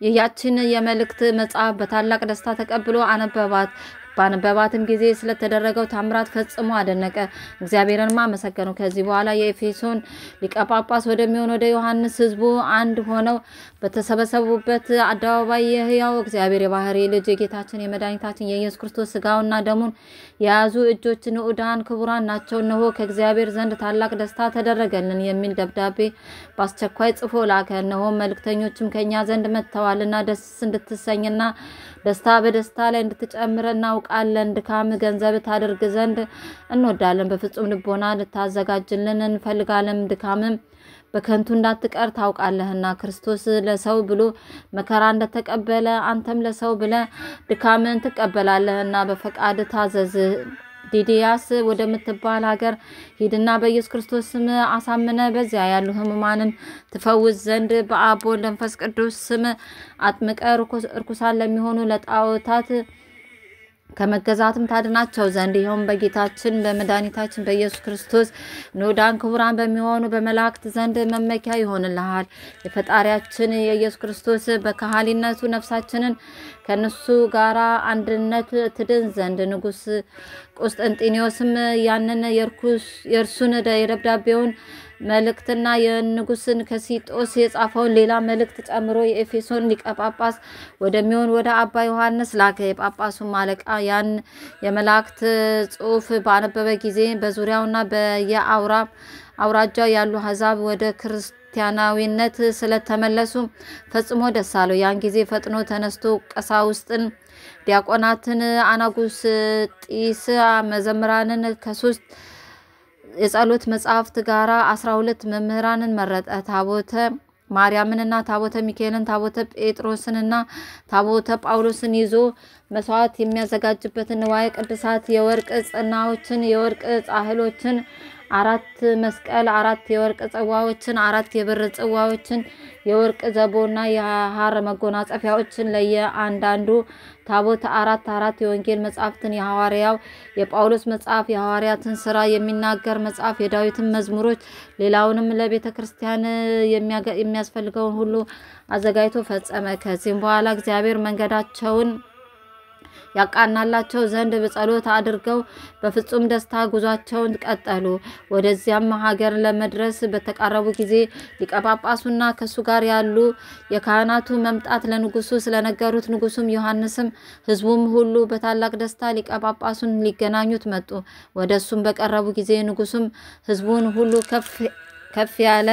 ያችን የመልእክት መጽሐፍ በታላቅ ደስታ ተቀብሎ አነበባት። ባነበባትም ጊዜ ስለተደረገው ታምራት ፈጽሞ አደነቀ፣ እግዚአብሔርንም አመሰገነው። ከዚህ በኋላ የኤፌሶን ሊቀ ጳጳስ ወደሚሆን ወደ ዮሐንስ ህዝቡ አንድ ሆነው በተሰበሰቡበት አደባባይ የሕያው እግዚአብሔር የባህሪ ልጅ የጌታችን የመድኃኒታችን የኢየሱስ ክርስቶስ ሥጋውና ደሙን የያዙ እጆች ንዑዳን ክቡራን ናቸው። እነሆ ከእግዚአብሔር ዘንድ ታላቅ ደስታ ተደረገልን የሚል ደብዳቤ በአስቸኳይ ጽፎ ላከ። እነሆ መልእክተኞችም ከኛ ዘንድ መጥተዋልና ደስ እንድትሰኝና ደስታ በደስታ ላይ እንድትጨምር እናውቃለን። ድካም ገንዘብ ታደርግ ዘንድ እንወዳለን። በፍጹም ልቦና ልታዘጋጅልን እንፈልጋለን። ድካምም በከንቱ እንዳትቀር ታውቃለህና ክርስቶስ ለሰው ብሎ መከራ እንደተቀበለ አንተም ለሰው ብለ ድካምን ትቀበላለህና በፈቃድ ታዘዝ። ዲዲያስ ወደምትባል ሀገር ሂድና በኢየሱስ ክርስቶስ ስም አሳምነ በዚያ ያሉ ሕሙማንን ትፈውስ ዘንድ በአብ ወልድ መንፈስ ቅዱስ ስም አጥምቀ ርኩሳን ለሚሆኑ ለጣዖታት ከመገዛትም ታድናቸው ዘንድ ይሁን በጌታችን በመድኃኒታችን በኢየሱስ ክርስቶስ ንዑዳን ክቡራን በሚሆኑ በመላእክት ዘንድ መመኪያ ይሆንልሃል። የፈጣሪያችን የኢየሱስ ክርስቶስ በካህሊነቱ ነፍሳችንን ከነሱ ጋራ አንድነት ትድን ዘንድ ንጉስ ቆስጠንጢኖስም ያንን የእርሱን የደብዳቤውን መልእክትና የንጉስን ከሲጦስ የጻፈውን ሌላ መልእክት ጨምሮ የኤፌሶን ሊቀ ጳጳስ ወደሚሆን ወደ አባ ዮሐንስ ላከ። የጳጳሱም አለቃ ያን የመላእክት ጽሑፍ ባነበበ ጊዜ በዙሪያውና በየአውራጃው ያሉ አሕዛብ ወደ ክርስቲያናዊነት ስለተመለሱ ፈጽሞ ደስ አለው። ያን ጊዜ ፈጥኖ ተነስቶ ቀሳውስትን፣ ዲያቆናትን፣ አናጉስጢስ መዘምራንን ከ3 የጸሎት መጽሐፍት ጋራ 12 መምህራንን መረጠ። ታቦተ ማርያምንና ታቦተ ሚካኤልን፣ ታቦተ ጴጥሮስንና ታቦተ ጳውሎስን ይዞ መስዋዕት የሚያዘጋጅበትን ንዋየ ቅድሳት የወርቅ ጽናዎችን፣ የወርቅ ጻሕሎችን፣ 4 መስቀል፣ 4 የወርቅ ጽዋዎችን፣ 4 የብር ጽዋዎችን፣ የወርቅ ዘቦና የሐር መጎናጸፊያዎችን ለየአንዳንዱ ታቦት 4 የወንጌል መጽሐፍትን፣ የሐዋርያው የጳውሎስ መጽሐፍ፣ የሐዋርያትን ሥራ የሚናገር መጽሐፍ፣ የዳዊትን መዝሙሮች፣ ሌላውንም ለቤተ ክርስቲያን የሚያስፈልገውን ሁሉ አዘጋጅቶ ፈጸመ። ከዚህም በኋላ እግዚአብሔር መንገዳቸውን ያቃናላቸው ዘንድ በጸሎት አድርገው በፍጹም ደስታ ጉዟቸውን ቀጠሉ። ወደዚያም ሀገር ለመድረስ በተቃረቡ ጊዜ ሊቀ ጳጳሱና ከሱ ጋር ያሉ የካህናቱ መምጣት ለንጉሱ ስለነገሩት ንጉሱም ዮሐንስም ሕዝቡም ሁሉ በታላቅ ደስታ ሊቀ ጳጳሱን ሊገናኙት መጡ። ወደሱም በቀረቡ ጊዜ ንጉሱም ሕዝቡን ሁሉ ከፍ ያለ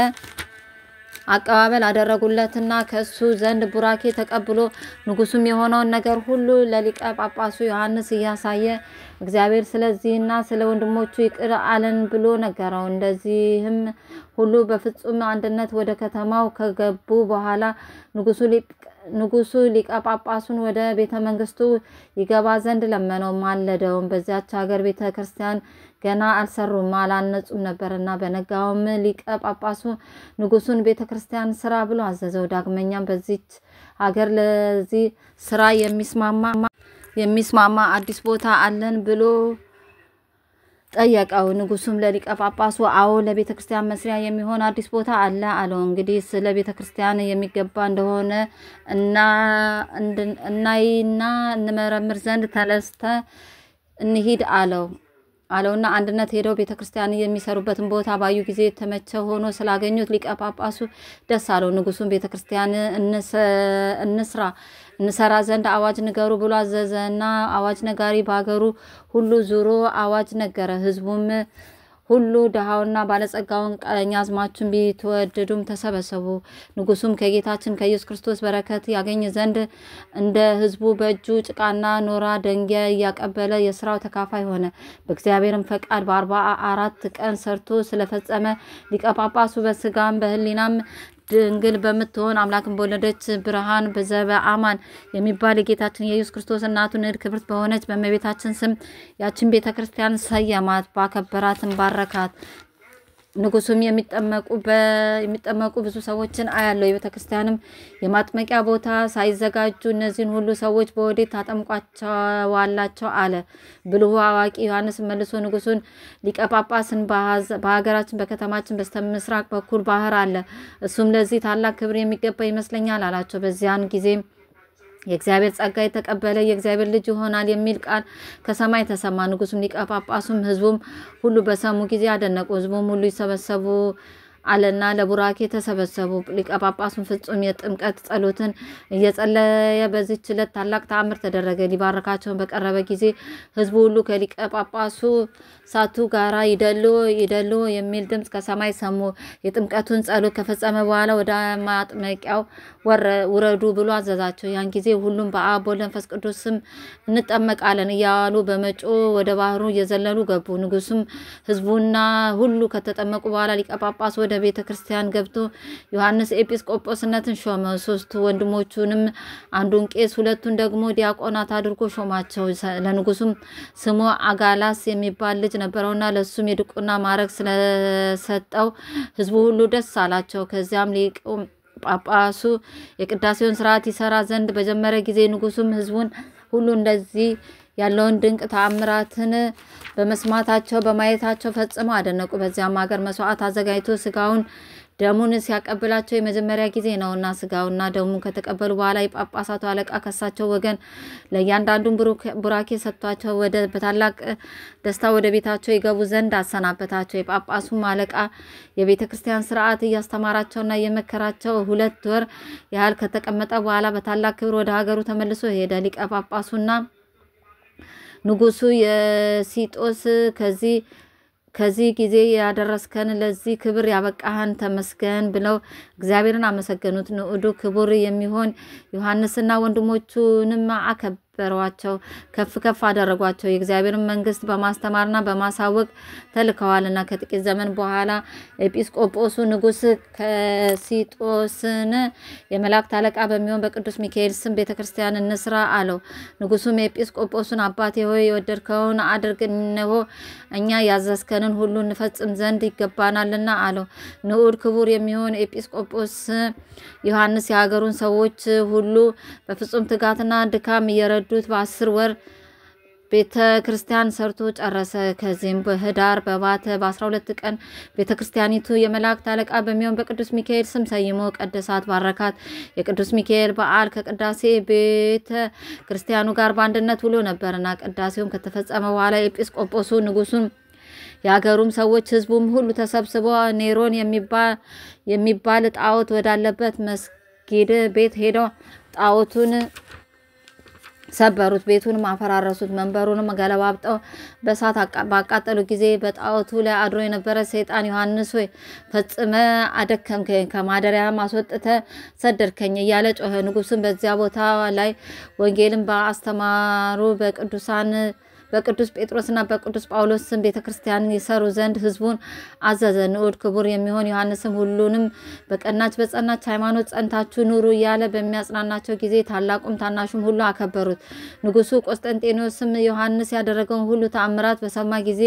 አቀባበል አደረጉለትና ከሱ ዘንድ ቡራኬ ተቀብሎ ንጉሱም የሆነውን ነገር ሁሉ ለሊቀ ጳጳሱ ዮሐንስ እያሳየ እግዚአብሔር ስለዚህና ስለ ወንድሞቹ ይቅር አለን ብሎ ነገረው። እንደዚህም ሁሉ በፍጹም አንድነት ወደ ከተማው ከገቡ በኋላ ንጉሱ ሊቀ ጳጳሱን ወደ ቤተ መንግስቱ ይገባ ዘንድ ለመነው፣ ማለደውም። በዚያች ሀገር ቤተ ክርስቲያን ገና አልሰሩም አላነጹም ነበርና። በነጋውም ሊቀ ጳጳሱ ንጉሱን ቤተ ክርስቲያን ስራ ብሎ አዘዘው። ዳግመኛም በዚች ሀገር ለዚህ ስራ የሚስማማ አዲስ ቦታ አለን ብሎ ጠየቀው። ንጉሱም ለሊቀ ጳጳሱ አዎ ለቤተ ክርስቲያን መስሪያ የሚሆን አዲስ ቦታ አለ አለው። እንግዲህ ስለ ቤተ ክርስቲያን የሚገባ እንደሆነ እናይና እንመረምር ዘንድ ተነስተ እንሂድ አለውና አንድነት ሄደው ቤተክርስቲያን የሚሰሩበትን ቦታ ባዩ ጊዜ ተመቸ ሆኖ ስላገኙት ሊቀ ጳጳሱ ደስ አለው። ንጉሱም ቤተክርስቲያን እንሰራ ዘንድ አዋጅ ንገሩ ብሎ አዘዘና አዋጅ ነጋሪ በሀገሩ ሁሉ ዙሮ አዋጅ ነገረ። ህዝቡም ሁሉ ደሃውና ባለጸጋውን ቀኛዝማቹን ቢተወደዱም ተሰበሰቡ። ንጉሱም ከጌታችን ከኢየሱስ ክርስቶስ በረከት ያገኝ ዘንድ እንደ ህዝቡ በእጁ ጭቃና ኖራ ደንጊያ እያቀበለ የስራው ተካፋይ ሆነ። በእግዚአብሔርም ፈቃድ በ44 ቀን ሰርቶ ስለፈጸመ ሊቀ ጳጳሱ በስጋም በህሊናም ድንግል በምትሆን አምላክን በወለደች ብርሃን በዘበአማን የሚባል የጌታችን የኢየሱስ ክርስቶስ እናቱ ንዕድ ክብርት በሆነች በእመቤታችን ስም ያችን ቤተክርስቲያን ሰየማት፣ ባከበራትን ባረካት። ንጉሱም የሚጠመቁ ብዙ ሰዎችን አያለው። የቤተክርስቲያንም የማጥመቂያ ቦታ ሳይዘጋጁ እነዚህን ሁሉ ሰዎች በወዴት ታጠምቋቸዋላቸው አለ። ብልሁ አዋቂ ዮሐንስ መልሶ ንጉሱን ሊቀ ጳጳስን በሀገራችን በከተማችን በስተምስራቅ በኩል ባህር አለ፣ እሱም ለዚህ ታላቅ ክብር የሚገባ ይመስለኛል አላቸው። በዚያን ጊዜ የእግዚአብሔር ጸጋ የተቀበለ የእግዚአብሔር ልጅ ይሆናል የሚል ቃል ከሰማይ ተሰማ። ንጉሱም ሊቀ ጳጳሱም ህዝቡም ሁሉ በሰሙ ጊዜ አደነቁ። ህዝቡም ሁሉ ይሰበሰቡ አለና ለቡራኬ ተሰበሰቡ። ሊቀ ጳጳሱን ፍጹም የጥምቀት ጸሎትን እየጸለየ በዚህች ዕለት ታላቅ ተአምር ተደረገ። ሊባረካቸውን በቀረበ ጊዜ ሕዝቡ ሁሉ ከሊቀ ጳጳሱ ሳቱ ጋራ ይደሉ የሚል ድምጽ ከሰማይ ሰሙ። የጥምቀቱን ጸሎት ከፈጸመ በኋላ ወደ ማጥመቂያው ውረዱ ብሎ አዘዛቸው። ያን ጊዜ ሁሉም በአብ በወልድ በመንፈስ ቅዱስ ስም እንጠመቃለን እያሉ በመጮ ወደ ባህሩ እየዘለሉ ገቡ። ንጉሱም ሕዝቡና ሁሉ ከተጠመቁ በኋላ ሊቀ ጳጳሱ ወደ ቤተ ክርስቲያን ገብቶ ዮሐንስ ኤጲስቆጶስነትን ሾመ። 3 ወንድሞቹንም አንዱን ቄስ ሁለቱን ደግሞ ዲያቆናት አድርጎ ሾማቸው። ለንጉሱም ስሙ አጋላስ የሚባል ልጅ ነበረውና ለሱም የድቁና ማዕረግ ስለሰጠው ሕዝቡ ሁሉ ደስ አላቸው። ከዚያም ሊቀ ጳጳሱ የቅዳሴውን ስርዓት ይሰራ ዘንድ በጀመረ ጊዜ ንጉሱም ሕዝቡን ሁሉ እንደዚህ ያለውን ድንቅ ተአምራትን በመስማታቸው በማየታቸው ፈጽመው አደነቁ። በዚያም ሀገር መስዋዕት አዘጋጅቶ ስጋውን ደሙን ሲያቀብላቸው የመጀመሪያ ጊዜ ነውና ስጋውና ደሙን ከተቀበሉ በኋላ የጳጳሳቱ አለቃ ከሳቸው ወገን ለእያንዳንዱ ቡራኬ ሰጥቷቸው በታላቅ ደስታ ወደ ቤታቸው ይገቡ ዘንድ አሰናበታቸው። የጳጳሱም አለቃ የቤተ ክርስቲያን ስርዓት እያስተማራቸውና እየመከራቸው 2 ወር ያህል ከተቀመጠ በኋላ በታላቅ ክብር ወደ ሀገሩ ተመልሶ ሄደ። ሊቀ ጳጳሱና ንጉሱ የሲጦስ ከዚህ ጊዜ ያደረስከን ለዚህ ክብር ያበቃህን ተመስገን ብለው እግዚአብሔርን አመሰገኑት። ንዑዱ ክቡር የሚሆን ዮሐንስና ወንድሞቹንም አከበሯቸው፣ ከፍ አደረጓቸው። የእግዚአብሔርን መንግስት በማስተማርና በማሳወቅ ተልከዋልና። ከጥቂት ዘመን በኋላ ኤጲስቆጶሱ ንጉስ ከሲጦስን የመላእክት አለቃ በሚሆን በቅዱስ ሚካኤል ስም ቤተክርስቲያን እንስራ አለው። ንጉሱም ኤጲስቆጶሱን አባቴ ሆይ የወደድከውን አድርግ፣ እነሆ እኛ ያዘዝከንን ሁሉ እንፈጽም ዘንድ ይገባናልና አለው። ንዑድ ክቡር የሚሆን ኤጲስቆጶስ ዮሐንስ የሀገሩን ሰዎች ሁሉ በፍጹም ትጋትና ድካም እየረዱት በ10 ወር ቤተ ክርስቲያን ሰርቶ ጨረሰ። ከዚህም በህዳር በባተ በ12 ቀን ቤተ ክርስቲያኒቱ የመላእክት አለቃ በሚሆን በቅዱስ ሚካኤል ስም ሰይሞ ቀደሳት፣ ባረካት። የቅዱስ ሚካኤል በዓል ከቅዳሴ ቤተ ክርስቲያኑ ጋር በአንድነት ውሎ ነበርና ቅዳሴውም ከተፈጸመ በኋላ ኤጲስቆጶሱ ንጉሱን የሀገሩም ሰዎች ሕዝቡም ሁሉ ተሰብስበው ኔሮን የሚባል ጣዖት ወዳለበት መስጊድ ቤት ሄደው ጣዖቱን ሰበሩት፣ ቤቱንም አፈራረሱት፣ መንበሩንም ገለባብጠው በእሳት ባቃጠሉ ጊዜ በጣዖቱ ላይ አድሮ የነበረ ሰይጣን ዮሐንስ ሆይ ፈጽመ አደከምከኝ፣ ከማደሪያም አስወጥተ ሰደድከኝ እያለ ጮኸ። ንጉስም በዚያ ቦታ ላይ ወንጌልን በአስተማሩ በቅዱስ ጴጥሮስና በቅዱስ ጳውሎስ ስም ቤተክርስቲያን ይሰሩ ዘንድ ሕዝቡን አዘዘ። ንዑድ ክቡር የሚሆን ዮሐንስም ሁሉንም በቀናች በጸናች ሃይማኖት ጸንታችሁ ኑሩ እያለ በሚያጽናናቸው ጊዜ ታላቁም ታናሹም ሁሉ አከበሩት። ንጉሱ ቆስጠንጤኖስም ዮሐንስ ያደረገውን ሁሉ ተአምራት በሰማ ጊዜ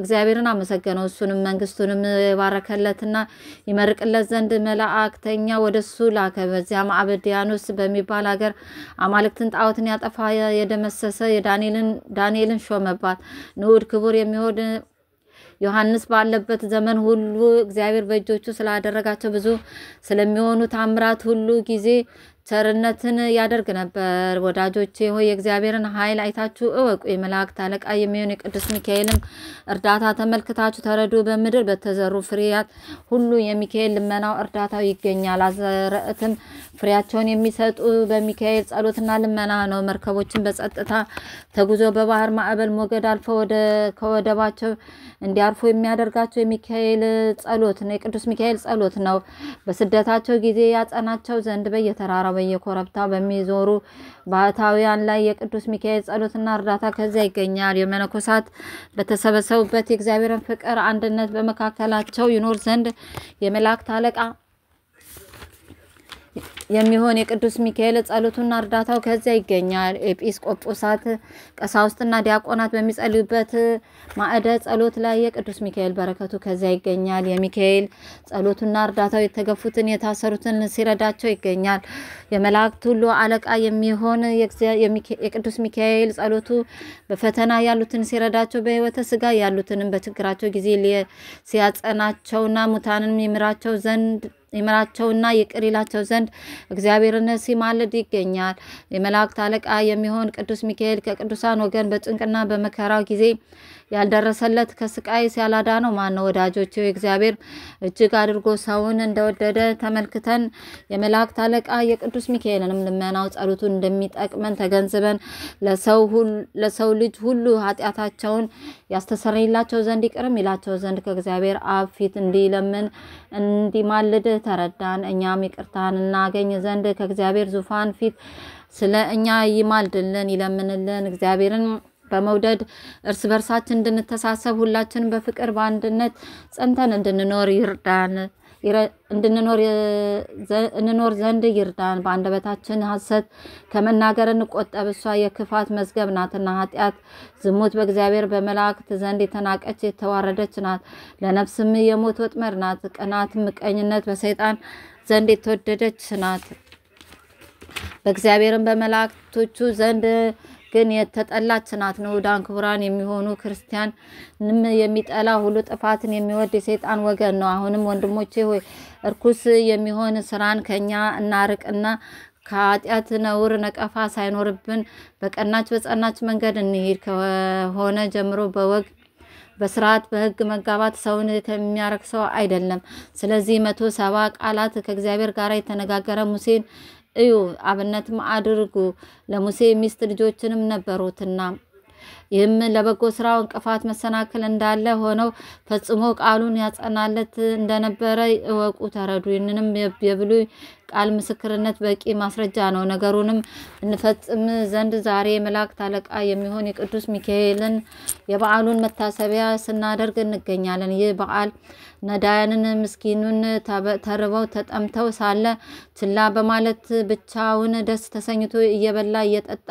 እግዚአብሔርን አመሰገነው። እሱንም መንግስቱንም ባረከለትና ይመርቅለት ዘንድ መላእክተኛ ወደሱ ላከ። በዚያም አብድያኖስ በሚባል ሀገር አማልክትን ጣዖትን ያጠፋ የደመሰሰ ዳንኤልን ሾመባት። ንዑድ ክቡር የሚሆን ዮሐንስ ባለበት ዘመን ሁሉ እግዚአብሔር በእጆቹ ስላደረጋቸው ብዙ ስለሚሆኑ ታምራት ሁሉ ጊዜ ቸርነትን ያደርግ ነበር። ወዳጆቼ ሆይ የእግዚአብሔርን ኃይል አይታችሁ እወቁ። የመላእክት አለቃ የሚሆን የቅዱስ ሚካኤልም እርዳታ ተመልክታችሁ ተረዱ። በምድር በተዘሩ ፍሬያት ሁሉ የሚካኤል ልመናው እርዳታው ይገኛል። አዘርዕትም ፍሬያቸውን የሚሰጡ በሚካኤል ጸሎትና ልመና ነው። መርከቦችን በጸጥታ ተጉዞ በባህር ማዕበል ሞገድ አልፈው ከወደባቸው እንዲያርፉ የሚያደርጋቸው የሚካኤል ጸሎት ነው፣ የቅዱስ ሚካኤል ጸሎት ነው። በስደታቸው ጊዜ ያጸናቸው ዘንድ በየተራራው በየኮረብታው በሚዞሩ ባህታውያን ላይ የቅዱስ ሚካኤል ጸሎትና እርዳታ ከዚያ ይገኛል። የመነኮሳት በተሰበሰቡበት የእግዚአብሔርን ፍቅር አንድነት በመካከላቸው ይኖር ዘንድ የመላእክት አለቃ የሚሆን የቅዱስ ሚካኤል ጸሎቱና እርዳታው ከዚያ ይገኛል። ኤጲስቆጶሳት ቀሳውስትና ዲያቆናት በሚጸልዩበት ማዕደ ጸሎት ላይ የቅዱስ ሚካኤል በረከቱ ከዚያ ይገኛል። የሚካኤል ጸሎቱና እርዳታው የተገፉትን የታሰሩትን ሲረዳቸው ይገኛል። የመላእክት ሁሉ አለቃ የሚሆን የቅዱስ ሚካኤል ጸሎቱ በፈተና ያሉትን ሲረዳቸው፣ በሕይወተ ሥጋ ያሉትንም በችግራቸው ጊዜ ሲያጸናቸውና ሙታንን ይምራቸውና ይቅር ይላቸው ዘንድ እግዚአብሔርን ሲማልድ ይገኛል። የመላእክት አለቃ የሚሆን ቅዱስ ሚካኤል ከቅዱሳን ወገን በጭንቅና በመከራው ጊዜ ያልደረሰለት ከስቃይ ሲያላዳነው ማነው? ወዳጆቼ እግዚአብሔር እጅግ አድርጎ ሰውን እንደወደደ ተመልክተን የመላእክት አለቃ የቅዱስ ሚካኤልንም ልመናው ጸሎቱን እንደሚጠቅመን ተገንዝበን ለሰው ልጅ ሁሉ ኃጢአታቸውን ያስተሰርይላቸው ዘንድ ይቅርም ይላቸው ዘንድ ከእግዚአብሔር አብ ፊት እንዲለምን እንዲማልድ ተረዳን። እኛም ይቅርታን እናገኝ ዘንድ ከእግዚአብሔር ዙፋን ፊት ስለ እኛ ይማልድልን ይለምንልን። እግዚአብሔርን በመውደድ እርስ በርሳችን እንድንተሳሰብ ሁላችን በፍቅር በአንድነት ጸንተን እንድንኖር እንኖር ዘንድ ይርዳን። በአንደበታችን ሐሰት ከመናገር እንቆጠብ። እሷ የክፋት መዝገብ ናትና ኃጢአት፣ ዝሙት በእግዚአብሔር በመላእክት ዘንድ የተናቀች የተዋረደች ናት። ለነፍስም የሞት ወጥመድ ናት። ቅናት፣ ምቀኝነት በሰይጣን ዘንድ የተወደደች ናት። በእግዚአብሔርም በመላእክቶቹ ዘንድ ግን የተጠላች ናት። ንዑዳን ክቡራን የሚሆኑ ክርስቲያንም የሚጠላ ሁሉ ጥፋትን የሚወድ የሰይጣን ወገን ነው። አሁንም ወንድሞቼ ሆይ እርኩስ የሚሆን ስራን ከኛ እናርቅና ከኃጢአት ነውር ነቀፋ ሳይኖርብን በቀናች በጸናች መንገድ እንሂድ። ከሆነ ጀምሮ በወግ በስርዓት በሕግ መጋባት ሰውን ከሚያረክሰው አይደለም። ስለዚህ 170 ቃላት ከእግዚአብሔር ጋር የተነጋገረ ሙሴን እዩ አብነትም አድርጉ። ለሙሴ ሚስት ልጆችንም ነበሩትና ይህም ለበጎ ስራው እንቅፋት መሰናክል እንዳለ ሆነው ፈጽሞ ቃሉን ያጸናለት እንደነበረ እወቁ ተረዱ። ይህንንም የብሉይ ቃል ምስክርነት በቂ ማስረጃ ነው። ነገሩንም እንፈጽም ዘንድ ዛሬ የመላእክት አለቃ የሚሆን የቅዱስ ሚካኤልን የበዓሉን መታሰቢያ ስናደርግ እንገኛለን። ይህ በዓል ነዳያንን ምስኪኑን ተርበው ተጠምተው ሳለ ችላ በማለት ብቻውን ደስ ተሰኝቶ እየበላ እየጠጣ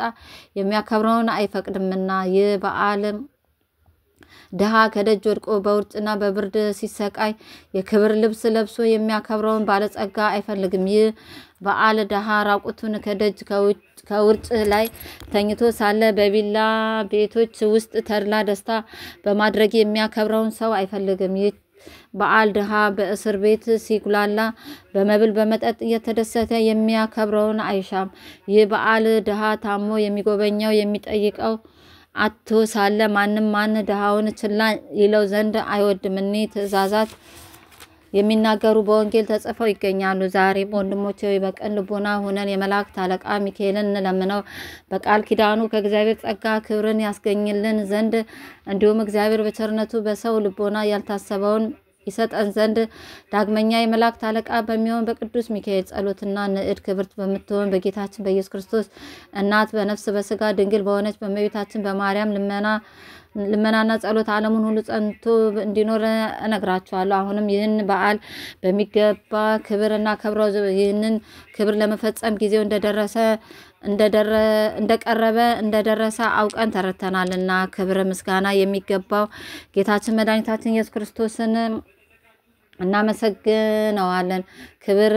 የሚያከብረውን አይፈቅድምና ይህ በዓል ድሃ ከደጅ ወድቆ በውርጭና በብርድ ሲሰቃይ የክብር ልብስ ለብሶ የሚያከብረውን ባለጸጋ አይፈልግም። ይህ በዓል ድሃ ራቁቱን ከደጅ ከውርጭ ላይ ተኝቶ ሳለ በቪላ ቤቶች ውስጥ ተድላ ደስታ በማድረግ የሚያከብረውን ሰው አይፈልግም። ይህ በዓል ድሃ በእስር ቤት ሲጉላላ በመብል በመጠጥ እየተደሰተ የሚያከብረውን አይሻም። ይህ በዓል ድሃ ታሞ የሚጎበኘው የሚጠይቀው አቶ ሳለ ማን ድሃውን ችላ ይለው ዘንድ አይወድም። እኒህ ትእዛዛት የሚናገሩ በወንጌል ተጽፈው ይገኛሉ። ዛሬ ወንድሞቼ በቀን ልቦና ሆነን የመላእክት አለቃ ሚካኤልን እንለምነው። በቃል ኪዳኑ ከእግዚአብሔር ጸጋ ክብርን ያስገኝልን ዘንድ እንዲሁም እግዚአብሔር በቸርነቱ በሰው ልቦና ያልታሰበውን ይሰጠን ዘንድ ዳግመኛ የመላእክት አለቃ በሚሆን በቅዱስ ሚካኤል ጸሎትና ንዕድ ክብርት በምትሆን በጌታችን በኢየሱስ ክርስቶስ እናት በነፍስ በስጋ ድንግል በሆነች በእመቤታችን በማርያም ልመናና ጸሎት ዓለሙን ሁሉ ጸንቶ እንዲኖር እነግራችኋለሁ። አሁንም ይህን በዓል በሚገባ ክብርና ከብረው ይህንን ክብር ለመፈጸም ጊዜው እንደደረሰ አውቀን ተረተናልና ክብር ምስጋና የሚገባው ጌታችን መድኃኒታችን ኢየሱስ ክርስቶስን እናመሰግነዋለን። ክብር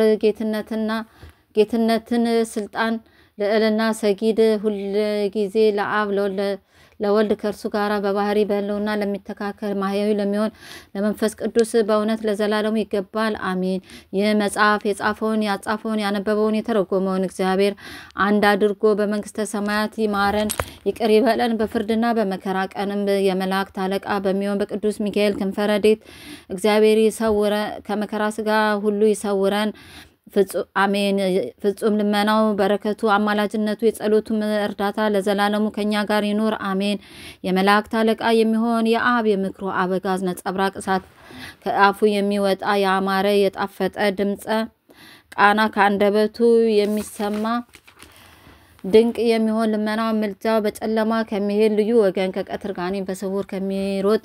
ጌትነትን ስልጣን ልዕልና ሰጊድ ሁል ጊዜ ለአብ ለወልድ ከእርሱ ጋር በባህሪ በህልውና ለሚተካከል ማህያዊ ለሚሆን ለመንፈስ ቅዱስ በእውነት ለዘላለሙ ይገባል አሜን። ይህ መጽሐፍ የጻፈውን ያጻፈውን ያነበበውን የተረጎመውን እግዚአብሔር አንድ አድርጎ በመንግስተ ሰማያት ይማረን ይቅር ይበለን። በፍርድና በመከራ ቀንም የመላእክት አለቃ በሚሆን በቅዱስ ሚካኤል ክንፈ ረድኤት እግዚአብሔር ከመከራ ስጋ ሁሉ ይሰውረን አሜን። ፍጹም ልመናው በረከቱ አማላጅነቱ የጸሎቱ እርዳታ ለዘላለሙ ከኛ ጋር ይኖር አሜን። የመላእክት አለቃ የሚሆን የአብ የምክሩ አበጋዝ ነጸብራቅ እሳት ከአፉ የሚወጣ ያማረ የጣፈጠ ድምፀ ቃና ከአንደበቱ የሚሰማ ድንቅ የሚሆን ልመናው ምልጃው በጨለማ ከሚሄድ ልዩ ወገን ከቀትር ጋኔን በስውር ከሚሮጥ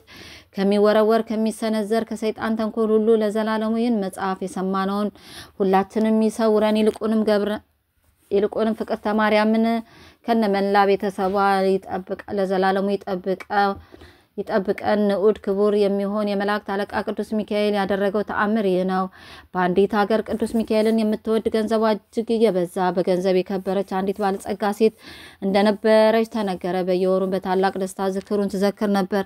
ከሚወረወር ከሚሰነዘር ከሰይጣን ተንኮል ሁሉ ለዘላለሙ ይህን መጽሐፍ የሰማነውን ሁላችንም ይሰውረን። ይልቁንም ፍቅርተ ማርያምን ከነመላ ቤተሰቧ ይጠብቅ ለዘላለሙ ይጠብቀን። ንዑድ ክቡር የሚሆን የመላእክት አለቃ ቅዱስ ሚካኤል ያደረገው ተአምር ይህ ነው። በአንዲት ሀገር ቅዱስ ሚካኤልን የምትወድ ገንዘቧ እጅግ እየበዛ በገንዘብ የከበረች አንዲት ባለጸጋ ሴት እንደነበረች ተነገረ። በየወሩ በታላቅ ደስታ ዝክሩን ትዘክር ነበር።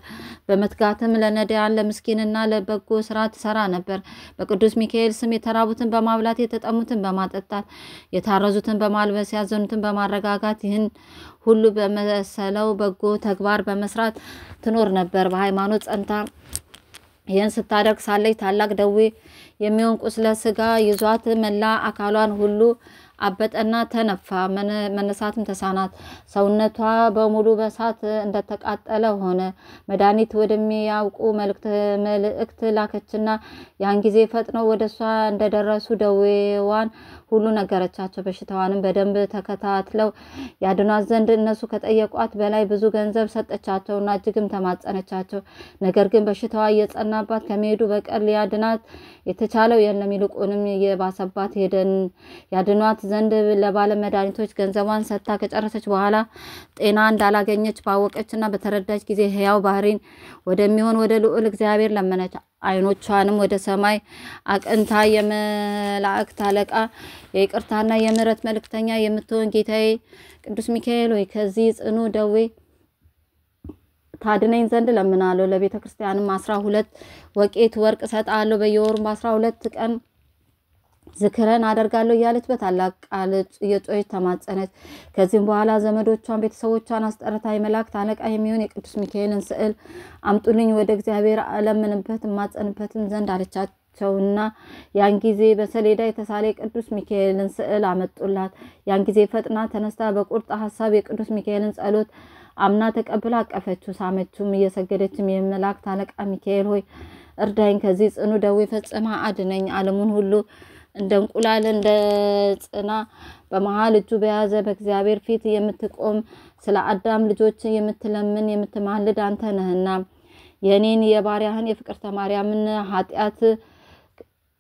በመትጋትም ለነዳያን ለምስኪንና ለበጎ ስራ ትሰራ ነበር። በቅዱስ ሚካኤል ስም የተራቡትን በማብላት የተጠሙትን በማጠጣት የታረዙትን በማልበስ ያዘኑትን በማረጋጋት ይህን ሁሉ በመሰለው በጎ ተግባር በመስራት ትኖር ነበር። በሃይማኖት ጸንታ ይህን ስታደርግ ሳለች ታላቅ ደዌ የሚሆን ቁስለ ስጋ ይዟት መላ አካሏን ሁሉ አበጠና ተነፋ። መነሳትም ተሳናት። ሰውነቷ በሙሉ በሳት እንደተቃጠለ ሆነ። መድኃኒት ወደሚያውቁ መልእክት ላከችና ያን ጊዜ ፈጥነው ወደሷ እንደደረሱ ደዌዋን ሁሉ ነገረቻቸው። በሽታዋንም በደንብ ተከታትለው ያድኗት ዘንድ እነሱ ከጠየቋት በላይ ብዙ ገንዘብ ሰጠቻቸውና እጅግም ተማጸነቻቸው። ነገር ግን በሽታዋ እየጸናባት ከመሄዱ በቀር ሊያድናት የተቻለው የለም። ይልቁንም የባሰባት ሄደን ያድኗት ዘንድ ለባለ መድኃኒቶች ገንዘቧን ሰጥታ ከጨረሰች በኋላ ጤና እንዳላገኘች ባወቀችና በተረዳች ጊዜ ሕያው ባህሪን ወደሚሆን ወደ ልዑል እግዚአብሔር ለመነች። አይኖቿንም ወደ ሰማይ አቅንታ የመላእክት አለቃ የይቅርታና የምሕረት መልእክተኛ የምትሆን ጌታዬ ቅዱስ ሚካኤል ሆይ ከዚህ ጽኑ ደዌ ታድነኝ ዘንድ ለምናለሁ። ለቤተ ክርስቲያንም 12 ወቄት ወርቅ ሰጣለሁ። በየወሩም 12 ቀን ዝክረን አደርጋለሁ እያለች በታላቅ ቃል እየጮኸች ተማጸነች። ከዚህም በኋላ ዘመዶቿን ቤተሰቦቿን አስጠርታ የመላእክት አለቃ የሚሆን የቅዱስ ሚካኤልን ስዕል አምጡልኝ፣ ወደ እግዚአብሔር እለምንበት እማጸንበትም ዘንድ አለቻቸውና ያን ጊዜ በሰሌዳ የተሳለ የቅዱስ ሚካኤልን ስዕል አመጡላት። ያን ጊዜ ፈጥና ተነስታ በቁርጥ ሐሳብ የቅዱስ ሚካኤልን ጸሎት አምና ተቀብላ አቀፈችው፣ ሳመችውም። እየሰገደችም የመላእክት አለቃ ሚካኤል ሆይ እርዳኝ፣ ከዚህ ጽኑ ደዌ ፈጽማ አድነኝ። ዓለሙን ሁሉ እንደ እንቁላል እንደ ጽና በመሃል እጁ በያዘ በእግዚአብሔር ፊት የምትቆም ስለ አዳም ልጆች የምትለምን የምትማልድ አንተ ነህና የኔን የባሪያህን የፍቅርተ ማርያምን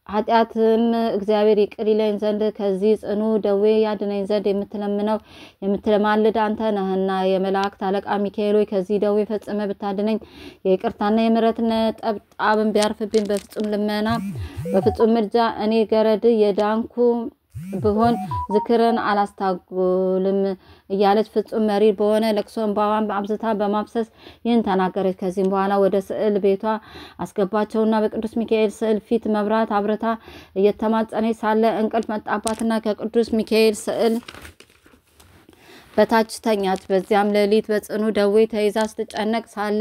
ኃጢአትም እግዚአብሔር ይቅር ይለኝ ዘንድ ከዚህ ጽኑ ደዌ ያድነኝ ዘንድ የምትለምነው የምትማልድ አንተ ነህና የመላእክት አለቃ ሚካኤል ሆይ ከዚህ ደዌ ፈጽመ ብታድነኝ የይቅርታና የምሕረት ነጠብጣብን ቢያርፍብኝ በፍጹም ልመና በፍጹም ምልጃ እኔ ገረድ የዳንኩ ብሆን ዝክርን አላስታጉልም እያለች ፍጹም መሪር በሆነ ለቅሶ እንባዋን አብዝታ በማፍሰስ ይህን ተናገረች። ከዚህም በኋላ ወደ ስዕል ቤቷ አስገባቸውና በቅዱስ ሚካኤል ስዕል ፊት መብራት አብረታ እየተማጸነች ሳለ እንቅልፍ መጣባትና ከቅዱስ ሚካኤል ስዕል በታች ተኛች። በዚያም ሌሊት በጽኑ ደዌ ተይዛ ስትጨነቅ ሳለ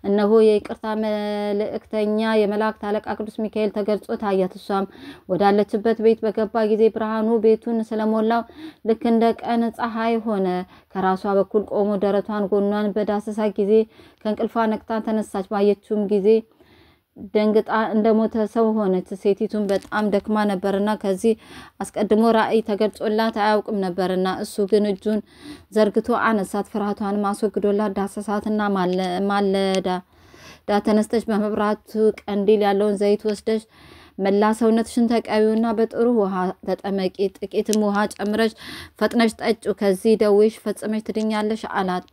እነሆ የይቅርታ መልእክተኛ የመላእክት አለቃ ቅዱስ ሚካኤል ተገልጾ ታያት። እሷም ወዳለችበት ቤት በገባ ጊዜ ብርሃኑ ቤቱን ስለሞላው ልክ እንደ ቀን ፀሐይ ሆነ። ከራሷ በኩል ቆሞ ደረቷን ጎኗን በዳሰሳ ጊዜ ከእንቅልፏ ነቅታ ተነሳች። ባየችውም ጊዜ ደንግጣ እንደሞተ ሰው ሆነች። ሴቲቱን በጣም ደክማ ነበርና ከዚህ አስቀድሞ ራእይ ተገልጾላት አያውቅም ነበርና እሱ ግን እጁን ዘርግቶ አነሳት። ፍርሃቷን ማስወግዶላት ዳሰሳትና ማለዳ ተነስተሽ በመብራቱ ቀንዲል ያለውን ዘይት ወስደሽ መላ ሰውነትሽን ተቀቢውና በጥሩ ውሃ ተጠመቂ፣ ጥቂትም ውሃ ጨምረሽ ፈጥነሽ ጠጪ፣ ከዚህ ደዌሽ ፈጽመሽ ትድኛለሽ አላት።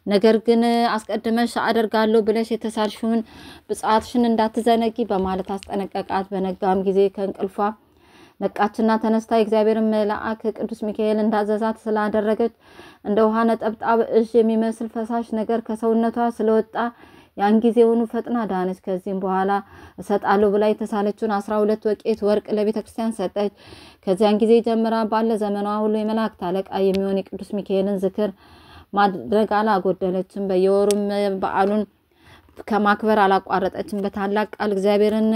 ነገር ግን አስቀድመሽ አደርጋለሁ ብለሽ የተሳልሽውን ብጻትሽን እንዳትዘነጊ በማለት አስጠነቀቃት። በነጋም ጊዜ ከእንቅልፏ ነቃችና ተነስታ የእግዚአብሔር መልአክ ቅዱስ ሚካኤል እንዳዘዛት ስላደረገች እንደ ውሃ ነጠብጣብ እዥ የሚመስል ፈሳሽ ነገር ከሰውነቷ ስለወጣ ያን ጊዜውኑ ፈጥና ዳነች። ከዚህም በኋላ እሰጣለሁ ብላ የተሳለችውን 12 ወቄት ወርቅ ለቤተ ክርስቲያን ሰጠች። ከዚያን ጊዜ ጀምራ ባለ ዘመኗ ሁሉ የመላእክት አለቃ የሚሆን የቅዱስ ሚካኤልን ዝክር ማድረግ አላጎደለችም። በየወሩም በዓሉን ከማክበር አላቋረጠችም። በታላቅ ቃል እግዚአብሔርን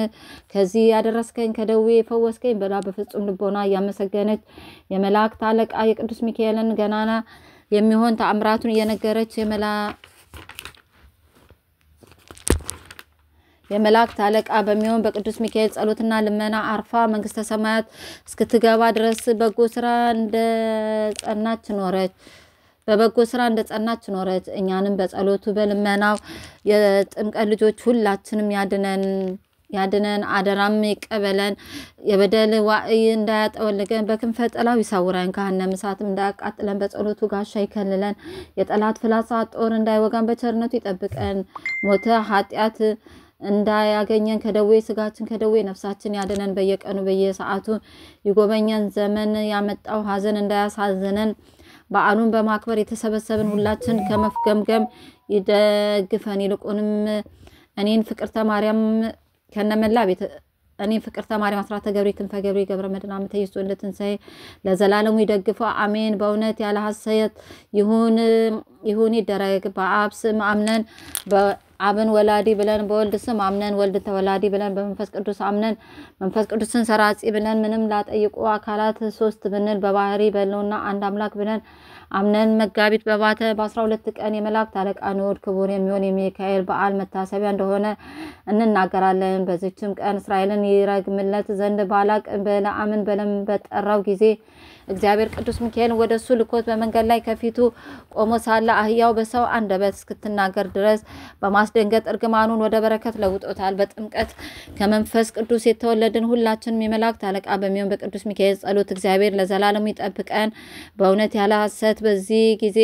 ከዚህ ያደረስከኝ ከደዌ የፈወስከኝ ብላ በፍጹም ልቦና እያመሰገነች የመላእክት አለቃ የቅዱስ ሚካኤልን ገናና የሚሆን ተአምራቱን እየነገረች የመላእክት አለቃ በሚሆን በቅዱስ ሚካኤል ጸሎትና ልመና አርፋ መንግስተ ሰማያት እስክትገባ ድረስ በበጎ ስራ እንደጸናች ኖረች። እኛንም በጸሎቱ በልመናው የጥምቀት ልጆች ሁላችንም ያድነን አደራም ይቀበለን። የበደል ዋዕይ እንዳያጠወልገን በክንፈ ጥላው ይሰውረን። ከገሃነመ እሳትም እንዳያቃጥለን በጸሎቱ ጋሻ ይከልለን። የጠላት ፍላጻ ጦር እንዳይወጋን በቸርነቱ ይጠብቀን። ሞተ ኃጢአት እንዳያገኘን ከደዌ ስጋችን ከደዌ ነፍሳችን ያድነን። በየቀኑ በየሰዓቱ ይጎበኘን። ዘመን ያመጣው ሐዘን እንዳያሳዝነን በዓሉን በማክበር የተሰበሰብን ሁላችን ከመፍገምገም ይደግፈን። ይልቁንም እኔን ፍቅርተ ማርያም ከነመላ ቤት እኔን ፍቅርተ ማርያም አስራተ ገብሬ ክንፈ ገብሬ ገብረ መድኅን ዓመተ ኢየሱስ ለትንሣኤ ለዘላለሙ ይደግፈው አሜን። በእውነት ያለ ሐሰት ይሁን ይደረግ። በአብ ስም አምነን አብን ወላዲ ብለን በወልድ ስም አምነን ወልድ ተወላዲ ብለን በመንፈስ ቅዱስ አምነን መንፈስ ቅዱስን ሰራጺ ብለን ምንም ላጠይቁ አካላት ሶስት ብንል በባህሪ በለውና አንድ አምላክ ብለን አምነን መጋቢት በባተ በ12 ቀን የመላእክት አለቃ ንዑድ ክቡር የሚሆን የሚካኤል በዓል መታሰቢያ እንደሆነ እንናገራለን። በዚህችም ቀን እስራኤልን ይረግምለት ዘንድ ባላቅ በለዓምን በለም በጠራው ጊዜ እግዚአብሔር ቅዱስ ሚካኤል ወደሱ ልኮት በመንገድ ላይ ከፊቱ ቆሞ ሳለ አህያው በሰው አንደበት እስክትናገር ድረስ በማስደንገጥ እርግማኑን ወደ በረከት ለውጦታል። በጥምቀት ከመንፈስ ቅዱስ የተወለድን ሁላችንም የመላእክት አለቃ በሚሆን በቅዱስ ሚካኤል ጸሎት እግዚአብሔር ለዘላለሙ ይጠብቀን። በእውነት ያለ ሐሰት በዚህ ጊዜ